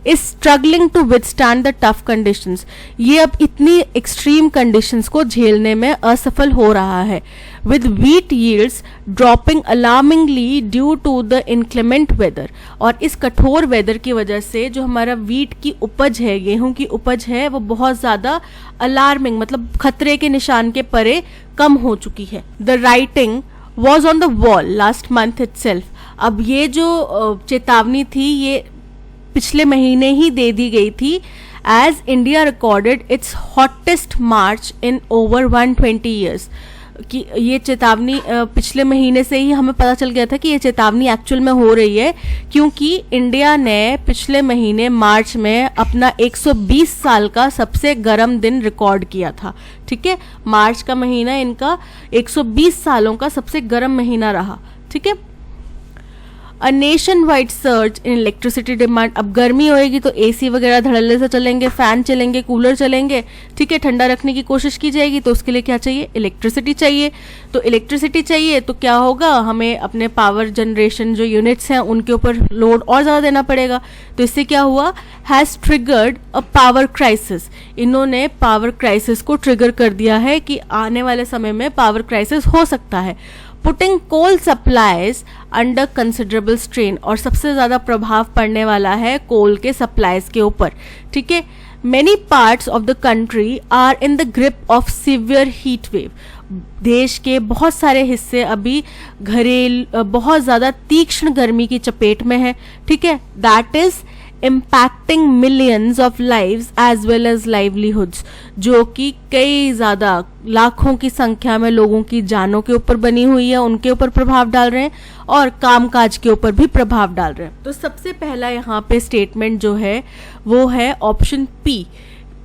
is struggling to withstand the tough conditions। ये अब इतनी एक्सट्रीम कंडीशंस को झेलने में असफल हो रहा है। with wheat yields dropping alarmingly due to the inclement weather, और इस कठोर वेदर की वजह से जो हमारा वीट की उपज है, गेहूं की उपज है, वो बहुत ज़्यादा अलार्मिंग, मतलब खतरे के निशान के परे कम हो चुकी है। the writing was on the wall last month itself। अब ये जो चेतावनी थी ये पिछले महीने ही दे दी गई थी, as India recorded its hottest March in over 120 years, कि ये चेतावनी पिछले महीने से ही हमें पता चल गया था कि ये चेतावनी एक्चुअल में हो रही है, क्योंकि इंडिया ने पिछले महीने मार्च में अपना 120 साल का सबसे गर्म दिन रिकॉर्ड किया था। ठीक है, मार्च का महीना इनका 120 सालों का सबसे गर्म महीना रहा। ठीक है। A nation wide search in electricity demand, अब गर्मी होएगी तो एसी वगैरह धड़ल्ले से चलेंगे, फैन चलेंगे, कूलर चलेंगे। ठीक है, ठंडा रखने की कोशिश की जाएगी तो उसके लिए क्या चाहिए, इलेक्ट्रिसिटी चाहिए। तो इलेक्ट्रिसिटी चाहिए तो क्या होगा, हमें अपने पावर जनरेशन जो यूनिट्स हैं उनके ऊपर लोड और ज़्यादा देना पड़ेगा। तो इससे क्या हुआ, has triggered a power crisis, इन्होंने पावर क्राइसिस को ट्रिगर कर दिया है कि आने वाले समय में पावर क्राइसिस हो सकता है। पुटिंग कोल सप्लाईज अंडर कंसिडरेबल स्ट्रेन, और सबसे ज़्यादा प्रभाव पड़ने वाला है कोल के सप्लाईज के ऊपर। ठीक है। Many parts of the country are in the grip of severe heat wave, देश के बहुत सारे हिस्से अभी बहुत ज़्यादा तीक्ष्ण गर्मी की चपेट में है। ठीक है। That is impacting millions of lives as well as livelihoods, जो कि कई ज़्यादा लाखों की संख्या में लोगों की जानों के ऊपर बनी हुई है, उनके ऊपर प्रभाव डाल रहे हैं और कामकाज के ऊपर भी प्रभाव डाल रहे हैं। तो सबसे पहला यहाँ पे स्टेटमेंट जो है वो है ऑप्शन पी।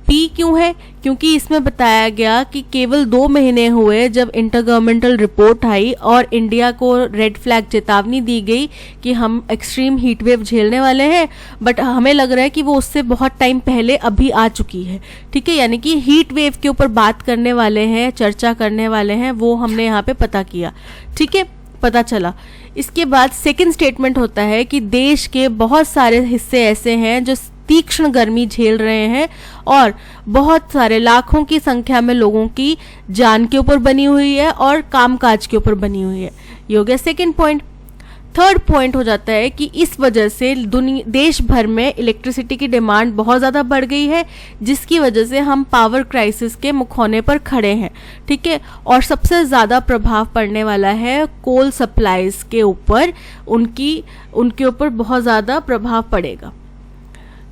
पी क्यों है, क्योंकि इसमें बताया गया कि केवल 2 महीने हुए जब इंटरगवर्नमेंटल रिपोर्ट आई और इंडिया को रेड फ्लैग चेतावनी दी गई कि हम एक्सट्रीम हीट वेव झेलने वाले हैं, बट हमें लग रहा है कि वो उससे बहुत टाइम पहले अभी आ चुकी है। ठीक है, यानी कि हीट वेव के ऊपर बात करने वाले हैं, चर्चा करने वाले हैं, वो हमने यहाँ पे पता किया। ठीक है, पता चला। इसके बाद सेकंड स्टेटमेंट होता है कि देश के बहुत सारे हिस्से ऐसे हैं जो तीक्ष्ण गर्मी झेल रहे हैं और बहुत सारे लाखों की संख्या में लोगों की जान के ऊपर बनी हुई है और कामकाज के ऊपर बनी हुई है। ये हो गया सेकेंड पॉइंट। थर्ड पॉइंट हो जाता है कि इस वजह से देश भर में इलेक्ट्रिसिटी की डिमांड बहुत ज़्यादा बढ़ गई है, जिसकी वजह से हम पावर क्राइसिस के मुखौने पर खड़े हैं। ठीक है, और सबसे ज़्यादा प्रभाव पड़ने वाला है कोल सप्लाईज के ऊपर, उनके ऊपर बहुत ज़्यादा प्रभाव पड़ेगा।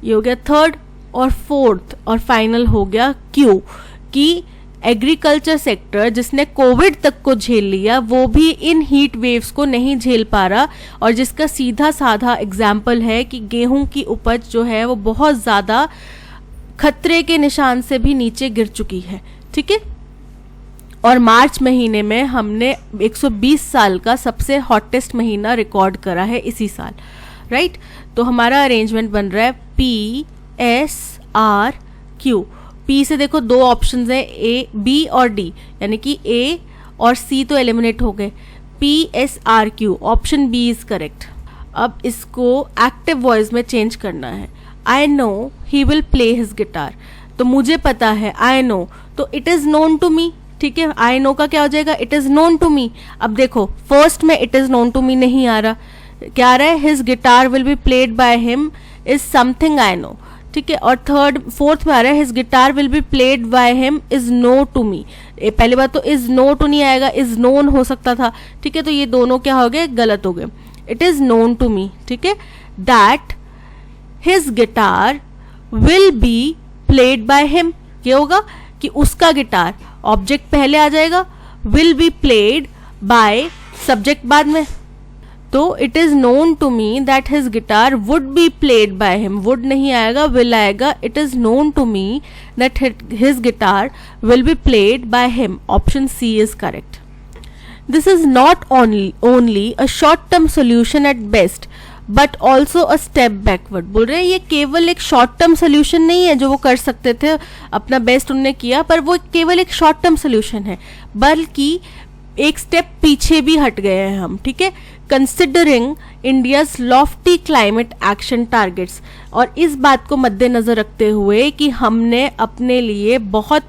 ये हो गया थर्ड। और फोर्थ और फाइनल हो गया क्यू, कि एग्रीकल्चर सेक्टर जिसने कोविड तक को झेल लिया वो भी इन हीट वेव्स को नहीं झेल पा रहा, और जिसका सीधा साधा एग्जाम्पल है कि गेहूं की उपज जो है वो बहुत ज़्यादा खतरे के निशान से भी नीचे गिर चुकी है। ठीक है, और मार्च महीने में हमने 120 साल का सबसे हॉटेस्ट महीना रिकॉर्ड करा है इसी साल। राइट, तो हमारा अरेंजमेंट बन रहा है P S R Q. P से देखो 2 ऑप्शंस हैं, ए बी और डी, यानी कि ए और सी तो एलिमिनेट हो गए। P S R Q, option B is correct. अब इसको एक्टिव वॉइस में चेंज करना है। I know he will play his guitar. तो मुझे पता है, आई नो, तो it is known to me, ठीक है। आई नो का क्या हो जाएगा, it is known to me. अब देखो फर्स्ट में it is known to me नहीं आ रहा, क्या आ रहा है, his guitar will be played by him is something I know, ठीक है। और फोर्थ में आ रहा है his guitar will be played by him is known to me. पहली बात तो इज नो टू नहीं आएगा, इज नोन हो सकता था, ठीक है। तो ये दोनों क्या हो गए, गलत हो गए। It is known to me, ठीक है, that his guitar will be played by him. क्या होगा कि उसका गिटार, ऑब्जेक्ट पहले आ जाएगा, will be played by subject बाद में। तो it is known to me that his guitar would be played by him, would नहीं आएगा, विल आएगा। It is known to me that his guitar will be played by him. Option C is correct. This is not only a short term solution at best but also a step backward. बोल रहे हैं ये केवल एक short term solution नहीं है जो वो कर सकते थे, अपना बेस्ट उन्होंने किया, पर वो केवल एक शॉर्ट टर्म सोल्यूशन है, बल्कि एक स्टेप पीछे भी हट गए हैं हम, ठीक है। Considering India's Lofty climate action targets, और इस बात को मद्देनजर रखते हुए कि हमने अपने लिए बहुत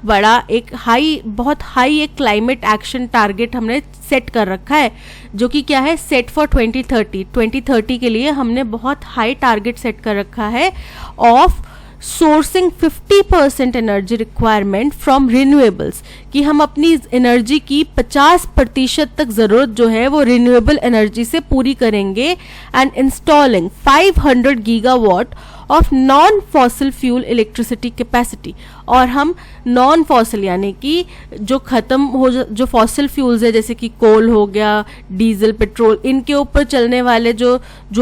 हाई एक क्लाइमेट एक्शन टारगेट हमने सेट कर रखा है, जो कि क्या है, सेट फॉर 2030 के लिए हमने बहुत हाई टारगेट सेट कर रखा है of sourcing 50% energy requirement from renewables, कि हम अपनी एनर्जी की 50% तक जरूरत जो है वो रिन्यूएबल एनर्जी से पूरी करेंगे, and installing 500 gigawatt of non fossil fuel electricity capacity. और हम नॉन फॉसिल यानी कि जो खत्म हो, जो फॉसिल फ्यूल्स है जैसे कि कोल हो गया, डीजल, पेट्रोल, इनके ऊपर चलने वाले जो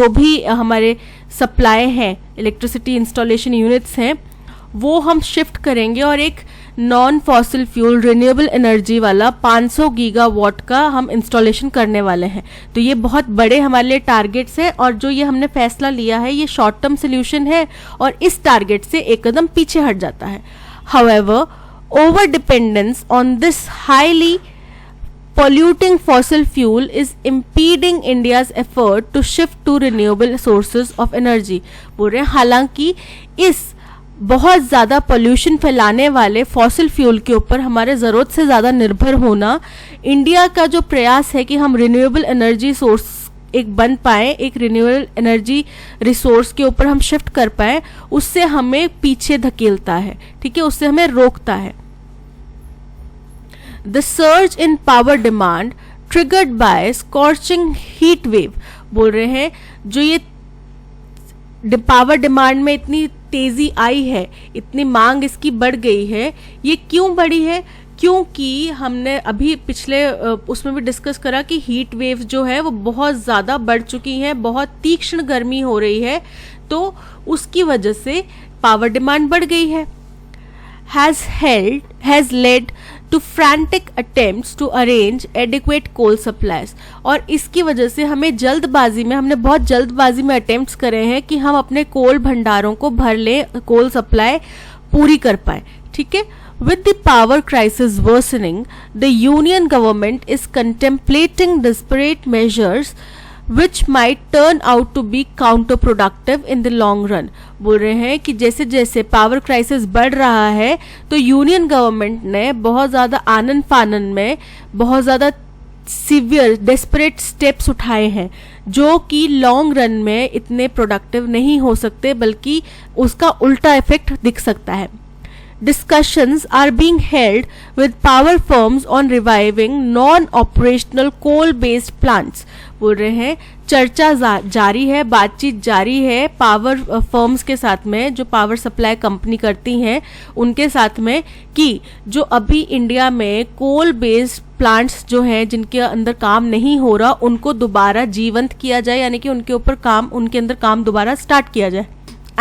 भी हमारे सप्लाई हैं, इलेक्ट्रिसिटी इंस्टॉलेशन यूनिट्स हैं, वो हम शिफ्ट करेंगे और एक non fossil fuel renewable energy वाला 500 गीगावाट का हम इंस्टॉलेशन करने वाले हैं। तो ये बहुत बड़े हमारे लिए टारगेट्स हैं, और जो ये हमने फैसला लिया है ये शॉर्ट टर्म सोल्यूशन है और इस टारगेट से एक कदम पीछे हट जाता है। However, over dependence on this highly polluting fossil fuel is impeding India's effort to shift to renewable sources of energy। बोल रहे हैं हालांकि इस बहुत ज़्यादा पोल्यूशन फैलाने वाले फॉसिल फ्यूल के ऊपर हमारे ज़रूरत से ज़्यादा निर्भर होना, इंडिया का जो प्रयास है कि हम रिन्यूएबल एनर्जी सोर्स एक बन पाए, एक रिन्यूएबल एनर्जी रिसोर्स के ऊपर हम शिफ्ट कर पाए, उससे हमें पीछे धकेलता है, ठीक है, उससे हमें रोकता है। The surge in power demand triggered by scorching heat wave, बोल रहे हैं जो ये पावर डिमांड में इतनी तेजी आई है, इतनी मांग इसकी बढ़ गई है, ये क्यों बढ़ी है? क्योंकि हमने अभी पिछले उसमें भी डिस्कस करा कि हीट वेव जो है वो बहुत ज़्यादा बढ़ चुकी है, बहुत तीक्ष्ण गर्मी हो रही है, तो उसकी वजह से पावर डिमांड बढ़ गई है। has led to frantic attempts to arrange adequate coal supplies, और इसकी वजह से हमने बहुत जल्दबाजी में अटेम्प्ट्स करे हैं कि हम अपने कोल भंडारों को भर लें, कोल सप्लाई पूरी कर पाए, ठीक है। With the power crisis worsening, the union government is contemplating desperate measures which might turn out to be counterproductive in the long run। बोल रहे हैं कि जैसे जैसे पावर क्राइसिस बढ़ रहा है तो यूनियन गवर्नमेंट ने बहुत ज़्यादा आनन फानन में बहुत ज़्यादा सीवियर डेस्परेट स्टेप्स उठाए हैं, जो कि लॉन्ग रन में इतने प्रोडक्टिव नहीं हो सकते, बल्कि उसका उल्टा इफेक्ट दिख सकता है। Discussions are being held with power firms on reviving non-operational coal-based plants। बोल रहे हैं चर्चा जारी है, बातचीत जारी है पावर फर्म्स के साथ में, जो पावर सप्लाई कंपनी करती हैं उनके साथ में, कि जो अभी इंडिया में कोल बेस्ड प्लांट्स जो हैं जिनके अंदर काम नहीं हो रहा, उनको दोबारा जीवंत किया जाए, यानी कि उनके अंदर काम दोबारा स्टार्ट किया जाए।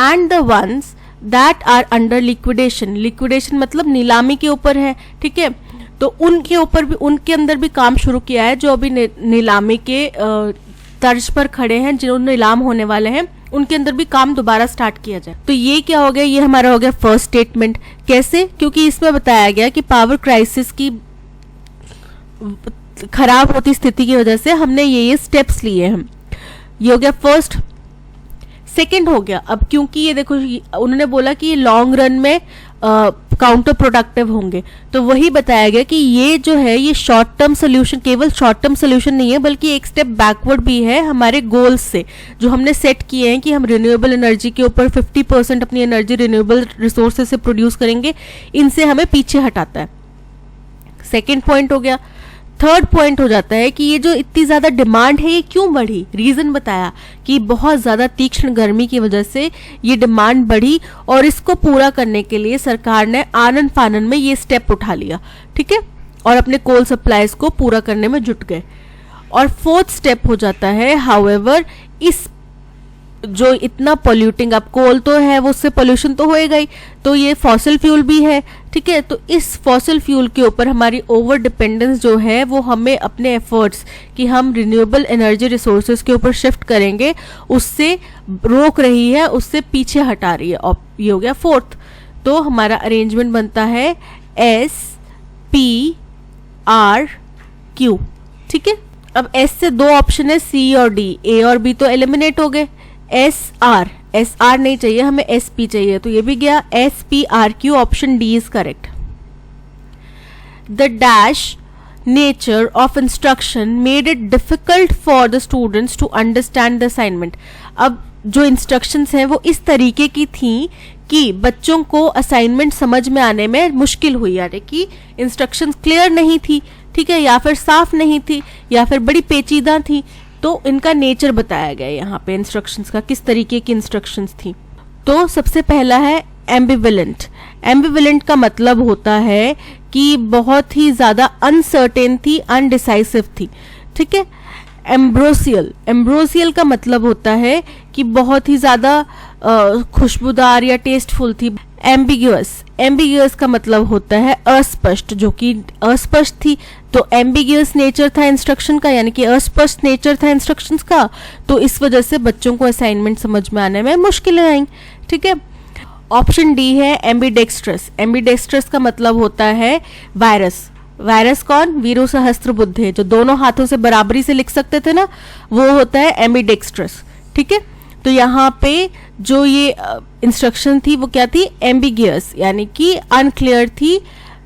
And the ones that are under liquidation मतलब नीलामी के ऊपर है, ठीक है, तो उनके ऊपर भी, उनके अंदर भी काम शुरू किया है, जो अभी नीलामी के तर्ज पर खड़े हैं, जो नीलाम होने वाले हैं, उनके अंदर भी काम दोबारा स्टार्ट किया जाए। तो ये क्या हो गया, ये हमारा हो गया फर्स्ट स्टेटमेंट। कैसे? क्योंकि इसमें बताया गया कि पावर क्राइसिस की खराब होती स्थिति की वजह से हमने ये स्टेप्स लिए हैं। ये हो गया फर्स्ट। सेकंड हो गया। अब क्योंकि ये देखो उन्होंने बोला कि ये लॉन्ग रन में काउंटर प्रोडक्टिव होंगे, तो वही बताया गया कि ये जो है ये शॉर्ट टर्म सोल्यूशन, केवल शॉर्ट टर्म सोल्यूशन नहीं है बल्कि एक स्टेप बैकवर्ड भी है हमारे गोल्स से जो हमने सेट किए हैं कि हम रिन्यूएबल एनर्जी के ऊपर 50% अपनी एनर्जी रिन्यूएबल रिसोर्सेज से प्रोड्यूस करेंगे, इनसे हमें पीछे हटाता है। सेकेंड पॉइंट हो गया। थर्ड पॉइंट हो जाता है कि ये जो इतनी ज़्यादा डिमांड है ये क्यों बढ़ी, रीज़न बताया कि बहुत ज़्यादा तीक्ष्ण गर्मी की वजह से ये डिमांड बढ़ी और इसको पूरा करने के लिए सरकार ने आनन फानन में ये स्टेप उठा लिया, ठीक है, और अपने कोल सप्लाईज को पूरा करने में जुट गए। और फोर्थ स्टेप हो जाता है, हाउएवर, इस जो इतना पोल्यूटिंग, अब कोल तो है वो उससे पोल्यूशन तो होएगा ही, तो ये फॉसिल फ्यूल भी है, ठीक है, तो इस फॉसिल फ्यूल के ऊपर हमारी ओवर डिपेंडेंस जो है वो हमें अपने एफर्ट्स कि हम रिन्यूएबल एनर्जी रिसोर्सेज के ऊपर शिफ्ट करेंगे उससे रोक रही है, उससे पीछे हटा रही है। और ये हो गया फोर्थ। तो हमारा अरेंजमेंट बनता है SPRQ, ठीक है। अब S से दो ऑप्शन है, C और D, A और B तो एलिमिनेट हो गए। SR नहीं चाहिए हमें, SP चाहिए, तो ये भी गया। SPRQ, option D is correct. The dash nature of instruction made it difficult for the students to understand the assignment. अब जो इंस्ट्रक्शंस हैं वो इस तरीके की थी कि बच्चों को असाइनमेंट समझ में आने में मुश्किल हुई, यानी कि इंस्ट्रक्शंस क्लियर नहीं थी, ठीक है, या फिर साफ नहीं थी, या फिर बड़ी पेचीदा थी। तो इनका नेचर बताया गया यहाँ पे इंस्ट्रक्शंस का, किस तरीके की इंस्ट्रक्शंस थी। तो सबसे पहला है एम्बिवेलेंट। एम्बिवेलेंट का मतलब होता है कि बहुत ही ज्यादा अनसर्टेन थी, अनडिसाइसिव थी, ठीक है। एम्ब्रोसियल का मतलब होता है कि बहुत ही ज्यादा खुशबूदार या टेस्टफुल थी। एम्बिग्यूअस का मतलब होता है अस्पष्ट, जो कि अस्पष्ट थी। तो एम्बिग्यूअस नेचर था इंस्ट्रक्शन का, यानी कि अस्पष्ट नेचर था इंस्ट्रक्शंस का, तो इस वजह से बच्चों को असाइनमेंट समझ में आने में मुश्किलें आई, ठीक है। ऑप्शन डी है एम्बीडेक्स्ट्रस। एम्बीडेक्स्ट्रस का मतलब होता है वायरस। वायरस कौन? वीरो सहस्त्र बुद्धे, जो दोनों हाथों से बराबरी से लिख सकते थे ना, वो होता है एम्बीडेक्स्ट्रस, ठीक है। तो यहाँ पे जो ये इंस्ट्रक्शन थी वो क्या थी? एम्बिगियस, यानी कि अनक्लियर थी,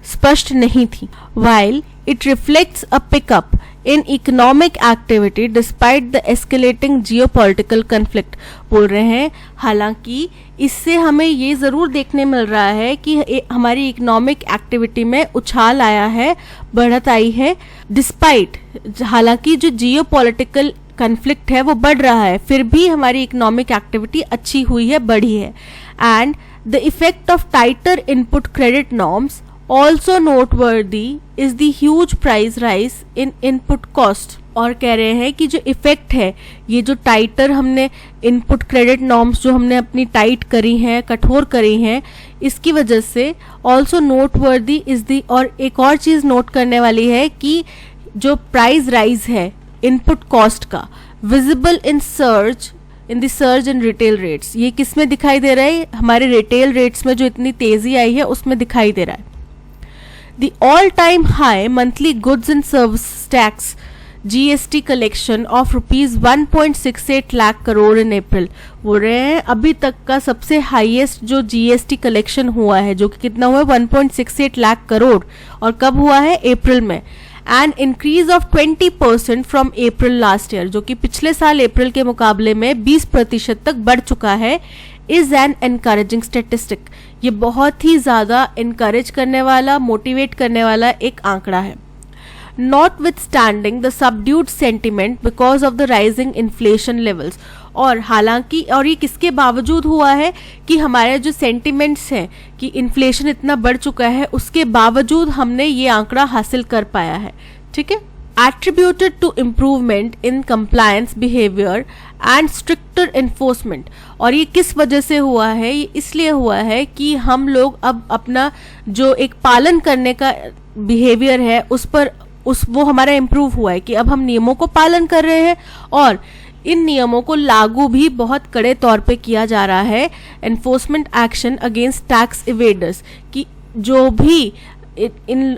स्पष्ट नहीं थी। While it reflects a pickup in economic activity despite the escalating geopolitical conflict, बोल रहे हैं हालांकि इससे हमें ये ज़रूर देखने मिल रहा है कि हमारी इकोनॉमिक एक्टिविटी में उछाल आया है, बढ़त आई है, डिस्पाइट, हालांकि जो जियोपॉलिटिकल कन्फ्लिक्ट है वो बढ़ रहा है, फिर भी हमारी इकोनॉमिक एक्टिविटी अच्छी हुई है, बढ़ी है। And the effect of tighter input credit norms also noteworthy is the huge price rise in input cost. और कह रहे हैं कि जो इफेक्ट है, ये जो टाइटर हमने इनपुट क्रेडिट नॉर्म्स जो हमने अपनी टाइट करी हैं, कठोर करी हैं, इसकी वजह से ऑल्सो नोटवर्दी इज दी, और एक और चीज़ नोट करने वाली है कि जो प्राइस राइज है इनपुट कॉस्ट का, visible in the surge in retail rates, ये किस में दिखाई दे रहा है? हमारे रिटेल रेट्स में जो इतनी तेजी आई है उसमें दिखाई दे रहा है। The all time high monthly goods and service tax GST collection of ₹1.68 lakh crore in April, बोल रहे हैं अभी तक का सबसे हाईएस्ट जो GST कलेक्शन हुआ है, जो कि कितना हुआ है? 1.68 लाख करोड़, और कब हुआ है? अप्रैल में। And increase of 20% from April last year, जो कि पिछले साल अप्रैल के मुकाबले में 20% तक बढ़ चुका है, इज एन एनकरेजिंग स्टेटिस्टिक। ये बहुत ही ज्यादा इनकरेज करने वाला, मोटिवेट करने वाला एक आंकड़ा है। Notwithstanding the subdued sentiment because of the rising inflation levels, और हालांकि, और ये किसके बावजूद हुआ है कि हमारे जो सेंटिमेंट्स हैं कि इन्फ्लेशन इतना बढ़ चुका है, उसके बावजूद हमने ये आंकड़ा हासिल कर पाया है, ठीक है। Attributed to improvement in compliance behavior and stricter enforcement, और ये किस वजह से हुआ है? ये इसलिए हुआ है कि हम लोग अब अपना जो एक पालन करने का बिहेवियर है वो हमारा इम्प्रूव हुआ है कि अब हम नियमों को पालन कर रहे हैं, और इन नियमों को लागू भी बहुत कड़े तौर पे किया जा रहा है। Enforcement action against tax evaders, कि जो भी इन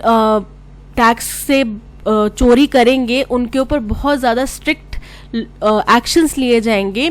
टैक्स से चोरी करेंगे उनके ऊपर बहुत ज़्यादा स्ट्रिक्ट एक्शंस लिए जाएंगे।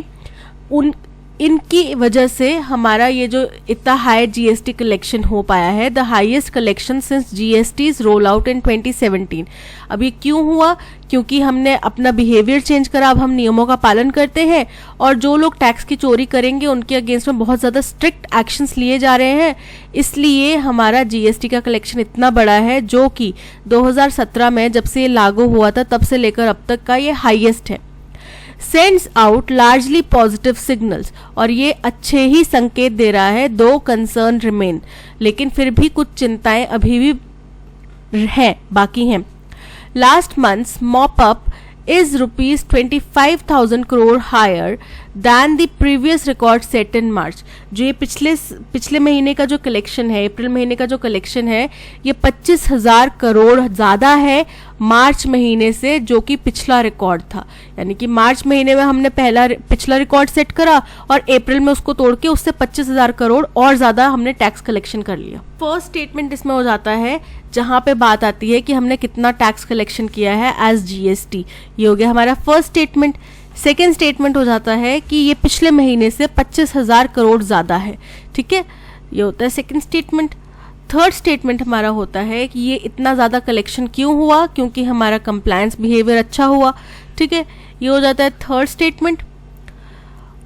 इनकी वजह से हमारा ये जो इतना हाई जीएसटी कलेक्शन हो पाया है, the highest collection since GST roll out in 2017। अब ये क्यों हुआ? क्योंकि हमने अपना बिहेवियर चेंज करा, अब हम नियमों का पालन करते हैं और जो लोग टैक्स की चोरी करेंगे उनके अगेंस्ट में बहुत ज़्यादा स्ट्रिक्ट एक्शंस लिए जा रहे हैं, इसलिए हमारा जीएसटी का कलेक्शन इतना बड़ा है, जो कि 2017 में जब से ये लागू हुआ था तब से लेकर अब तक का ये हाईएस्ट है। Sends out largely positive signals, और ये अच्छे ही संकेत दे रहा है, दो कंसर्न रिमेन, लेकिन फिर भी कुछ चिंताएं अभी भी हैं, बाकी हैं। Last months mop up is rupees 25,000 crore higher than the previous record set in March। जो ये पिछले महीने का जो कलेक्शन है, अप्रैल महीने का जो कलेक्शन है, ये 25,000 करोड़ ज़्यादा है मार्च महीने से, जो कि पिछला रिकॉर्ड था। यानी कि मार्च महीने में हमने पिछला रिकॉर्ड सेट करा और अप्रैल में उसको तोड़ के उससे 25,000 करोड़ और ज़्यादा हमने टैक्स कलेक्शन कर लिया। फर्स्ट स्टेटमेंट इसमें हो जाता है जहाँ पे बात आती है कि हमने कितना टैक्स कलेक्शन किया है एज जीएसटी। ये हो गया हमारा फर्स्ट स्टेटमेंट। सेकेंड स्टेटमेंट हो जाता है कि ये पिछले महीने से 25,000 करोड़ ज़्यादा है। ठीक है, ये होता है सेकेंड स्टेटमेंट। थर्ड स्टेटमेंट हमारा होता है कि ये इतना ज़्यादा कलेक्शन क्यों हुआ, क्योंकि हमारा कंप्लायंस बिहेवियर अच्छा हुआ। ठीक है, ये हो जाता है थर्ड स्टेटमेंट।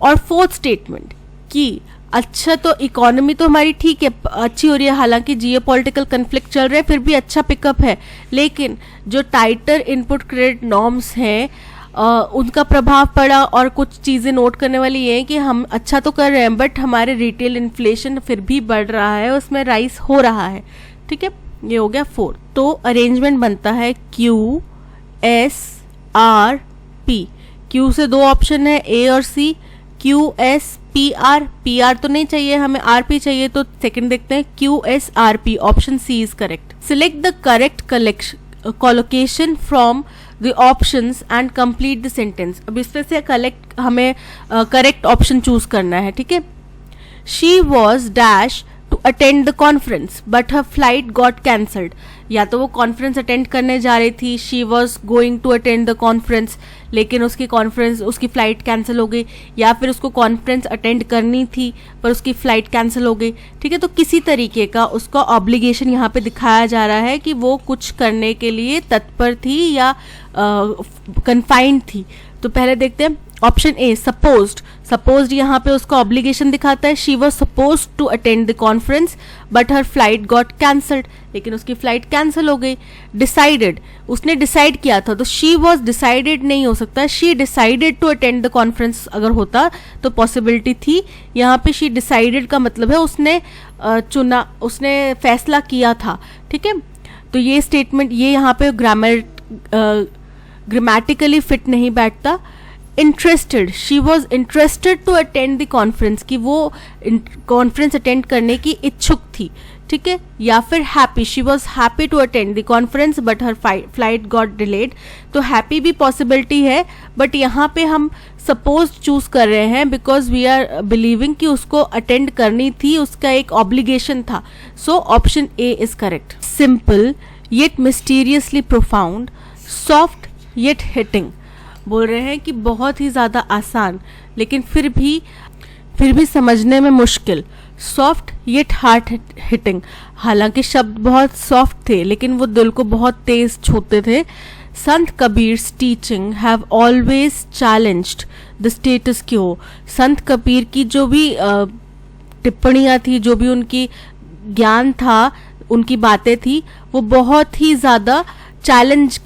और फोर्थ स्टेटमेंट कि अच्छा, तो इकोनॉमी तो हमारी ठीक है, अच्छी हो रही है, हालांकि जियोपॉलिटिकल कन्फ्लिक्ट चल रहे हैं, फिर भी अच्छा पिकअप है, लेकिन जो टाइटर इनपुट क्रेडिट नॉर्म्स हैं उनका प्रभाव पड़ा। और कुछ चीज़ें नोट करने वाली ये है कि हम अच्छा तो कर रहे हैं, बट हमारे रिटेल इन्फ्लेशन फिर भी बढ़ रहा है, उसमें राइस हो रहा है। ठीक है, ये हो गया फोर्थ। तो अरेंजमेंट बनता है Q S R P. Q से दो ऑप्शन है, ए और C. Q S P R, P R तो नहीं चाहिए हमें, आर पी चाहिए, तो सेकंड देखते हैं, Q S R P, option C is correct. Select the correct collocation from the options and complete the sentence. अब इसमें से हमें करेक्ट ऑप्शन चूज करना है। ठीक है, she was dash to attend the conference but her flight got cancelled. या तो वो कॉन्फ्रेंस अटेंड करने जा रही थी, she was going to attend the conference, लेकिन उसकी फ्लाइट कैंसिल हो गई, या फिर उसको कॉन्फ्रेंस अटेंड करनी थी पर उसकी फ्लाइट कैंसिल हो गई। ठीक है, तो किसी तरीके का उसका ऑब्लिगेशन यहाँ पे दिखाया जा रहा है कि वो कुछ करने के लिए तत्पर थी या कन्फाइंड थी। तो पहले देखते हैं ऑप्शन ए, सपोज्ड यहाँ पे उसका ऑब्लिगेशन दिखाता है, she was suppose to attend the conference but her flight got cancelled, लेकिन उसकी फ्लाइट कैंसिल हो गई। डिसाइडेड, उसने डिसाइड किया था, तो शी वॉज डिसाइडेड नहीं हो सकता, she decided to attend the conference अगर होता तो पॉसिबिलिटी थी। यहाँ पे शी डिसाइडेड का मतलब है उसने चुना, उसने फैसला किया था। ठीक है, तो ये स्टेटमेंट ये यहाँ पे ग्रामेटिकली फिट नहीं बैठता। Interested, she was interested to attend the conference, कि वो कॉन्फ्रेंस अटेंड करने की इच्छुक थी। ठीक है, या फिर happy, she was happy to attend the conference but her flight got delayed. तो हैप्पी भी पॉसिबिलिटी है, बट यहाँ पे हम सपोज चूज कर रहे हैं बिकॉज वी आर बिलीविंग कि उसको अटेंड करनी थी, उसका एक ऑब्लिगेशन था। So option A is correct. Simple yet mysteriously profound, soft yet hitting. बोल रहे हैं कि बहुत ही ज़्यादा आसान लेकिन फिर भी समझने में मुश्किल। सॉफ्ट येट हार्ट हिटिंग, हालांकि शब्द बहुत सॉफ्ट थे लेकिन वो दिल को बहुत तेज छूते थे। Sant Kabir's teaching have always challenged the status quo. Sant Kabir की जो भी टिप्पणियाँ थी, जो भी उनकी ज्ञान था, उनकी बातें थी, वो बहुत ही ज़्यादा चैलेंज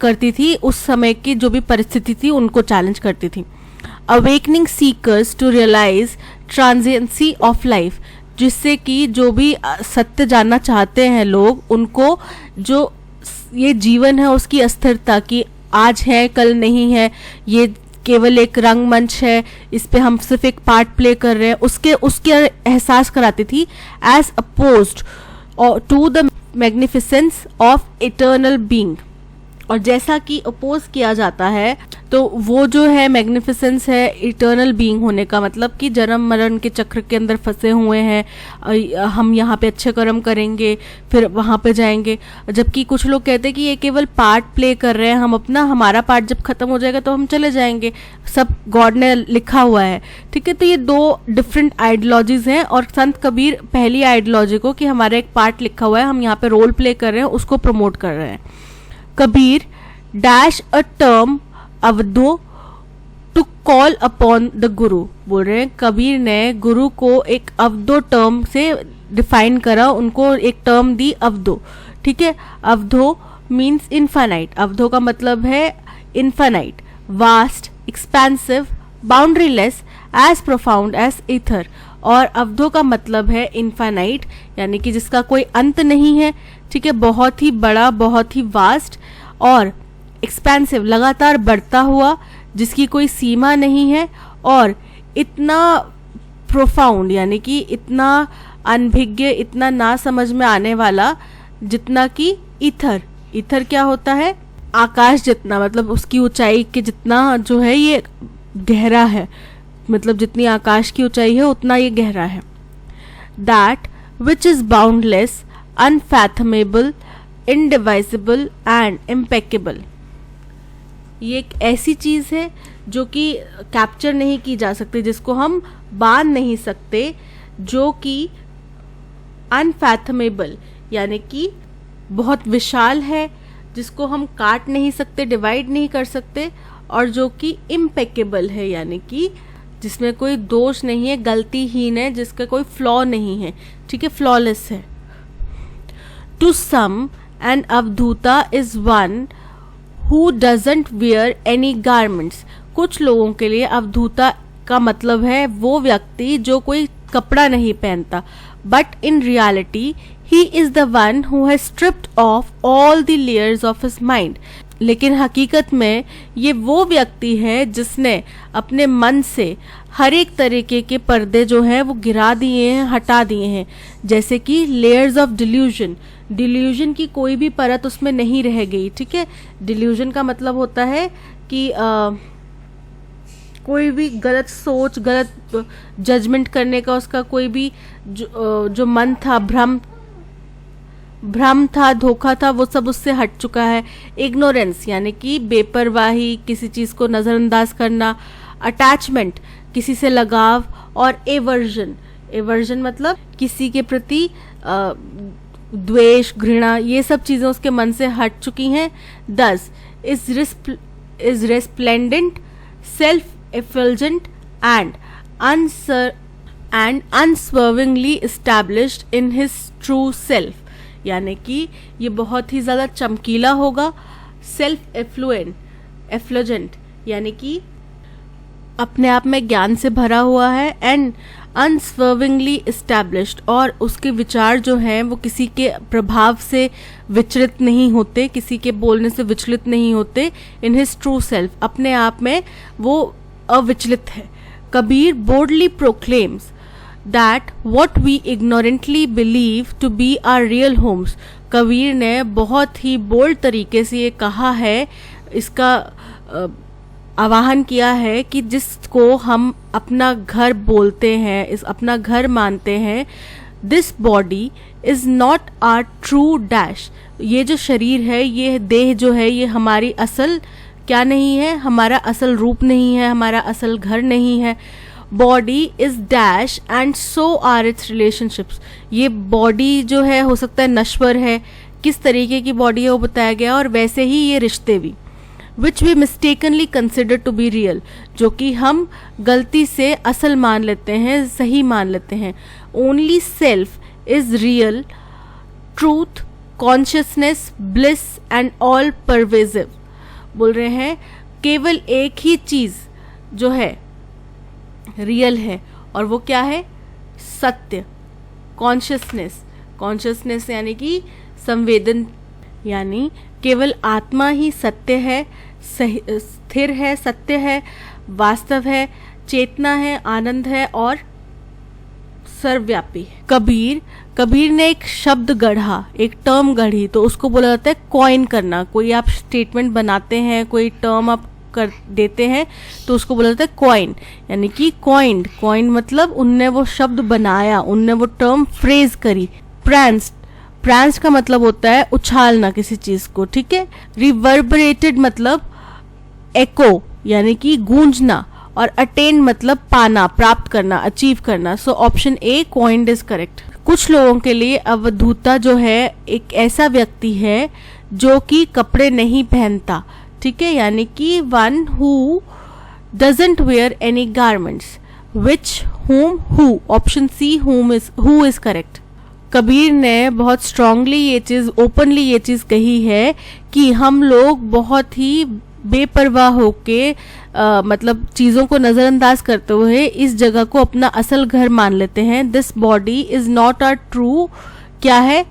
करती थी, उस समय की जो भी परिस्थिति थी उनको चैलेंज करती थी। Awakening seekers to realise transiency of life, जिससे कि जो भी सत्य जानना चाहते हैं लोग, उनको जो ये जीवन है उसकी अस्थिरता, कि आज है कल नहीं है, ये केवल एक रंगमंच है, इस पे हम सिर्फ एक पार्ट प्ले कर रहे हैं, उसके एहसास कराती थी। As opposed to the magnificence of eternal being, और जैसा कि अपोज किया जाता है तो वो जो है मैग्निफिसेंस है इटर्नल बीइंग होने का, मतलब कि जन्म मरण के चक्र के अंदर फंसे हुए हैं, हम यहाँ पे अच्छे कर्म करेंगे फिर वहाँ पे जाएंगे। जबकि कुछ लोग कहते हैं कि ये केवल पार्ट प्ले कर रहे हैं, हम अपना, हमारा पार्ट जब खत्म हो जाएगा तो हम चले जाएंगे, सब गॉड ने लिखा हुआ है। ठीक है, तो ये दो डिफरेंट आइडियोलॉजीज हैं और संत कबीर पहली आइडियोलॉजी को कि हमारा एक पार्ट लिखा हुआ है, हम यहाँ पे रोल प्ले कर रहे हैं, उसको प्रमोट कर रहे हैं। Kabir dash a term Avadhu to call upon the guru, बोल रहे हैं कबीर ने गुरु को एक अवधो टर्म से डिफाइन करा, उनको एक टर्म दी अवधो। ठीक है, अवधो मीन्स इन्फानाइट, अवधो का मतलब है infinite, vast, expensive, boundaryless, as profound as ether. और अवधो का मतलब है इन्फानाइट, यानी कि जिसका कोई अंत नहीं है। ठीक है, बहुत ही बड़ा, बहुत ही वास्ट, और एक्सपेंसिव, लगातार बढ़ता हुआ, जिसकी कोई सीमा नहीं है, और इतना प्रोफाउंड, यानी कि इतना अनभिज्ञ, इतना ना समझ में आने वाला, जितना कि ईथर। ईथर क्या होता है? आकाश जितना, मतलब उसकी ऊंचाई के जितना जो है ये गहरा है, मतलब जितनी आकाश की ऊंचाई है उतना ये गहरा है। That which is boundless, unfathomable, indivisible and impeccable. ये एक ऐसी चीज है जो कि कैप्चर नहीं की जा सकती, जिसको हम बांध नहीं सकते, जो कि अनफैथमेबल यानी कि बहुत विशाल है, जिसको हम काट नहीं सकते, डिवाइड नहीं कर सकते, और जो कि इम्पेकेबल है, यानी कि जिसमें कोई दोष नहीं है, गलतीहीन है, जिसका कोई फ्लॉ नहीं है। ठीक है, फ्लॉलेस है। To sum an Avadhuta is one who doesn't wear any garments. कुछ लोगों के लिए अवधूता का मतलब है वो व्यक्ति जो कोई कपड़ा नहीं पहनता, but in reality he is the one who has stripped off all the layers of his mind. लेकिन हकीकत में ये वो व्यक्ति है जिसने अपने मन से हर एक तरीके के पर्दे जो हैं वो गिरा दिए हैं, हटा दिए हैं। जैसे कि लेयर्स ऑफ डिल्यूजन, डिल्यूजन की कोई भी परत उसमें नहीं रह गई। ठीक है, डिल्यूजन का मतलब होता है कि कोई भी गलत सोच, गलत जजमेंट करने का उसका कोई भी जो मन था, भ्रम था, धोखा था, वो सब उससे हट चुका है। इग्नोरेंस यानी कि बेपरवाही, किसी चीज को नजरअंदाज करना। अटैचमेंट, किसी से लगाव। और एवर्जन, एवर्जन मतलब किसी के प्रति द्वेष, घृणा, ये सब चीजें उसके मन से हट चुकी हैं। 10 is resplendent, self effulgent and unswervingly established in his true self, यानी कि ये बहुत ही ज्यादा चमकीला होगा। सेल्फ एफ्लुजेंट यानी कि अपने आप में ज्ञान से भरा हुआ है। एंड अनस्वर्विंगली एस्टैब्लिश्ड, और उसके विचार जो हैं वो किसी के प्रभाव से विचलित नहीं होते, किसी के बोलने से विचलित नहीं होते। इन हिज ट्रू सेल्फ, अपने आप में वो अविचलित है। Kabir boldly proclaims that what we ignorantly believe to be our real homes। Kabir ने बहुत ही बोल्ड तरीके से ये कहा है, इसका आवाहन किया है कि जिसको हम अपना घर बोलते हैं, इस अपना घर मानते हैं, this body is not our true dash. ये जो शरीर है, ये देह जो है, ये हमारी असल क्या नहीं है, हमारा असल रूप नहीं है, हमारा असल घर नहीं है। Body is dash and so are its relationships. ये बॉडी जो है हो सकता है नश्वर है, किस तरीके की बॉडी है वो बताया गया, और वैसे ही ये रिश्ते भी। Which we mistakenly consider to be real, जो कि हम गलती से असल मान लेते हैं, सही मान लेते हैं। Only self is real truth, consciousness, bliss and all pervasive. बोल रहे हैं केवल एक ही चीज जो है रियल है, और वो क्या है? सत्य। कॉन्शियसनेस, कॉन्शियसनेस यानी कि संवेदन, यानी केवल आत्मा ही सत्य है, स्थिर है, सत्य है, वास्तव है, चेतना है, आनंद है और सर्वव्यापी है। कबीर ने एक शब्द गढ़ा, एक टर्म गढ़ी, तो उसको बोला जाता है कॉइन करना। कोई आप स्टेटमेंट बनाते हैं, कोई टर्म आप कर देते हैं तो उसको बोला जाता है कॉइन, यानी कि कॉइंड। कॉइंड मतलब उनने वो शब्द बनाया, उनने वो टर्म फ्रेज करी। प्रांस्ड, प्रांस्ड का मतलब होता है उछालना किसी चीज को, ठीक है। रिवर्बरेटेड मतलब एको यानी कि गूंजना, और अटेन मतलब पाना, प्राप्त करना, अचीव करना। सो option A coined is correct. कुछ लोगों के लिए अवधूता जो है एक ऐसा व्यक्ति है जो कि कपड़े नहीं पहनता, ठीक है, यानी कि one who doesn't wear any garments, which, whom, who, option C who is correct. Kabir ने बहुत स्ट्रांगली ये चीज, ओपनली ये चीज कही है कि हम लोग बहुत ही बेपरवाह होके मतलब चीजों को नजरअंदाज करते हुए इस जगह को अपना असल घर मान लेते हैं। This body is not our true, क्या है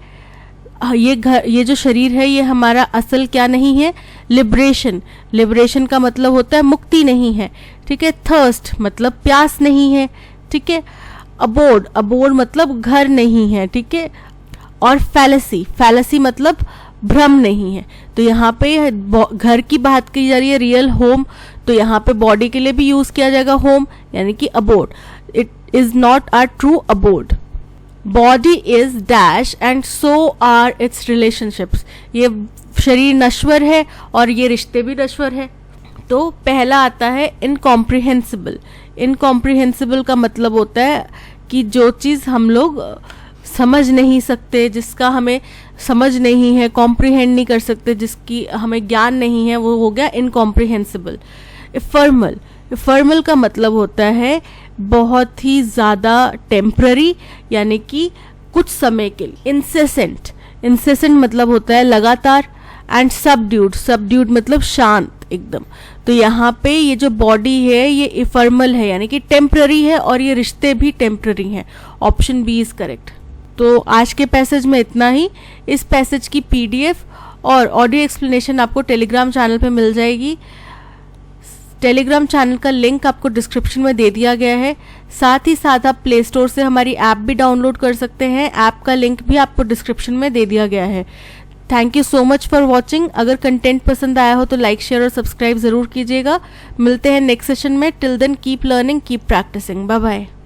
ये घर, ये जो शरीर है ये हमारा असल क्या नहीं है, लिबरेशन। लिबरेशन का मतलब होता है मुक्ति नहीं है, ठीक है। थर्स्ट मतलब प्यास नहीं है, ठीक है। अबोर्ड, अबोर्ड मतलब घर नहीं है, ठीक है। और फैलेसी, फैलेसी मतलब भ्रम नहीं है। तो यहाँ पे घर की बात की जा रही है, रियल होम, तो यहाँ पे बॉडी के लिए भी यूज किया जाएगा होम, यानी कि abode. It is not our true abode. Body is dash and so are its relationships. ये शरीर नश्वर है और ये रिश्ते भी नश्वर है। तो पहला आता है इनकॉम्प्रिहेंसिबल। इनकॉम्प्रिहेंसिबल का मतलब होता है कि जो चीज हम लोग समझ नहीं सकते, जिसका हमें समझ नहीं है, कॉम्प्रिहेंड नहीं कर सकते, जिसकी हमें ज्ञान नहीं है, वो हो गया इनकॉम्प्रिहेंसिबल। इफर्मल, इफर्मल का मतलब होता है बहुत ही ज्यादा टेम्पररी, यानी कि कुछ समय के लिए। इंसेसेंट, इंसेसेंट मतलब होता है लगातार। एंड सबड्यूड, सबड्यूड मतलब शांत एकदम। तो यहाँ पे ये जो बॉडी है ये इफर्मल है, यानी कि टेम्पररी है, और ये रिश्ते भी टेम्पररी हैं। Option B is correct. तो आज के पैसेज में इतना ही। इस पैसेज की पीडीएफ और ऑडियो एक्सप्लेनेशन आपको टेलीग्राम चैनल पे मिल जाएगी। टेलीग्राम चैनल का लिंक आपको डिस्क्रिप्शन में दे दिया गया है। साथ ही साथ आप प्ले स्टोर से हमारी ऐप भी डाउनलोड कर सकते हैं। ऐप का लिंक भी आपको डिस्क्रिप्शन में दे दिया गया है। Thank you so much for watching. अगर कंटेंट पसंद आया हो तो लाइक, शेयर और सब्सक्राइब जरूर कीजिएगा। मिलते हैं नेक्स्ट सेशन में। Till then keep learning, keep practising. Bye bye.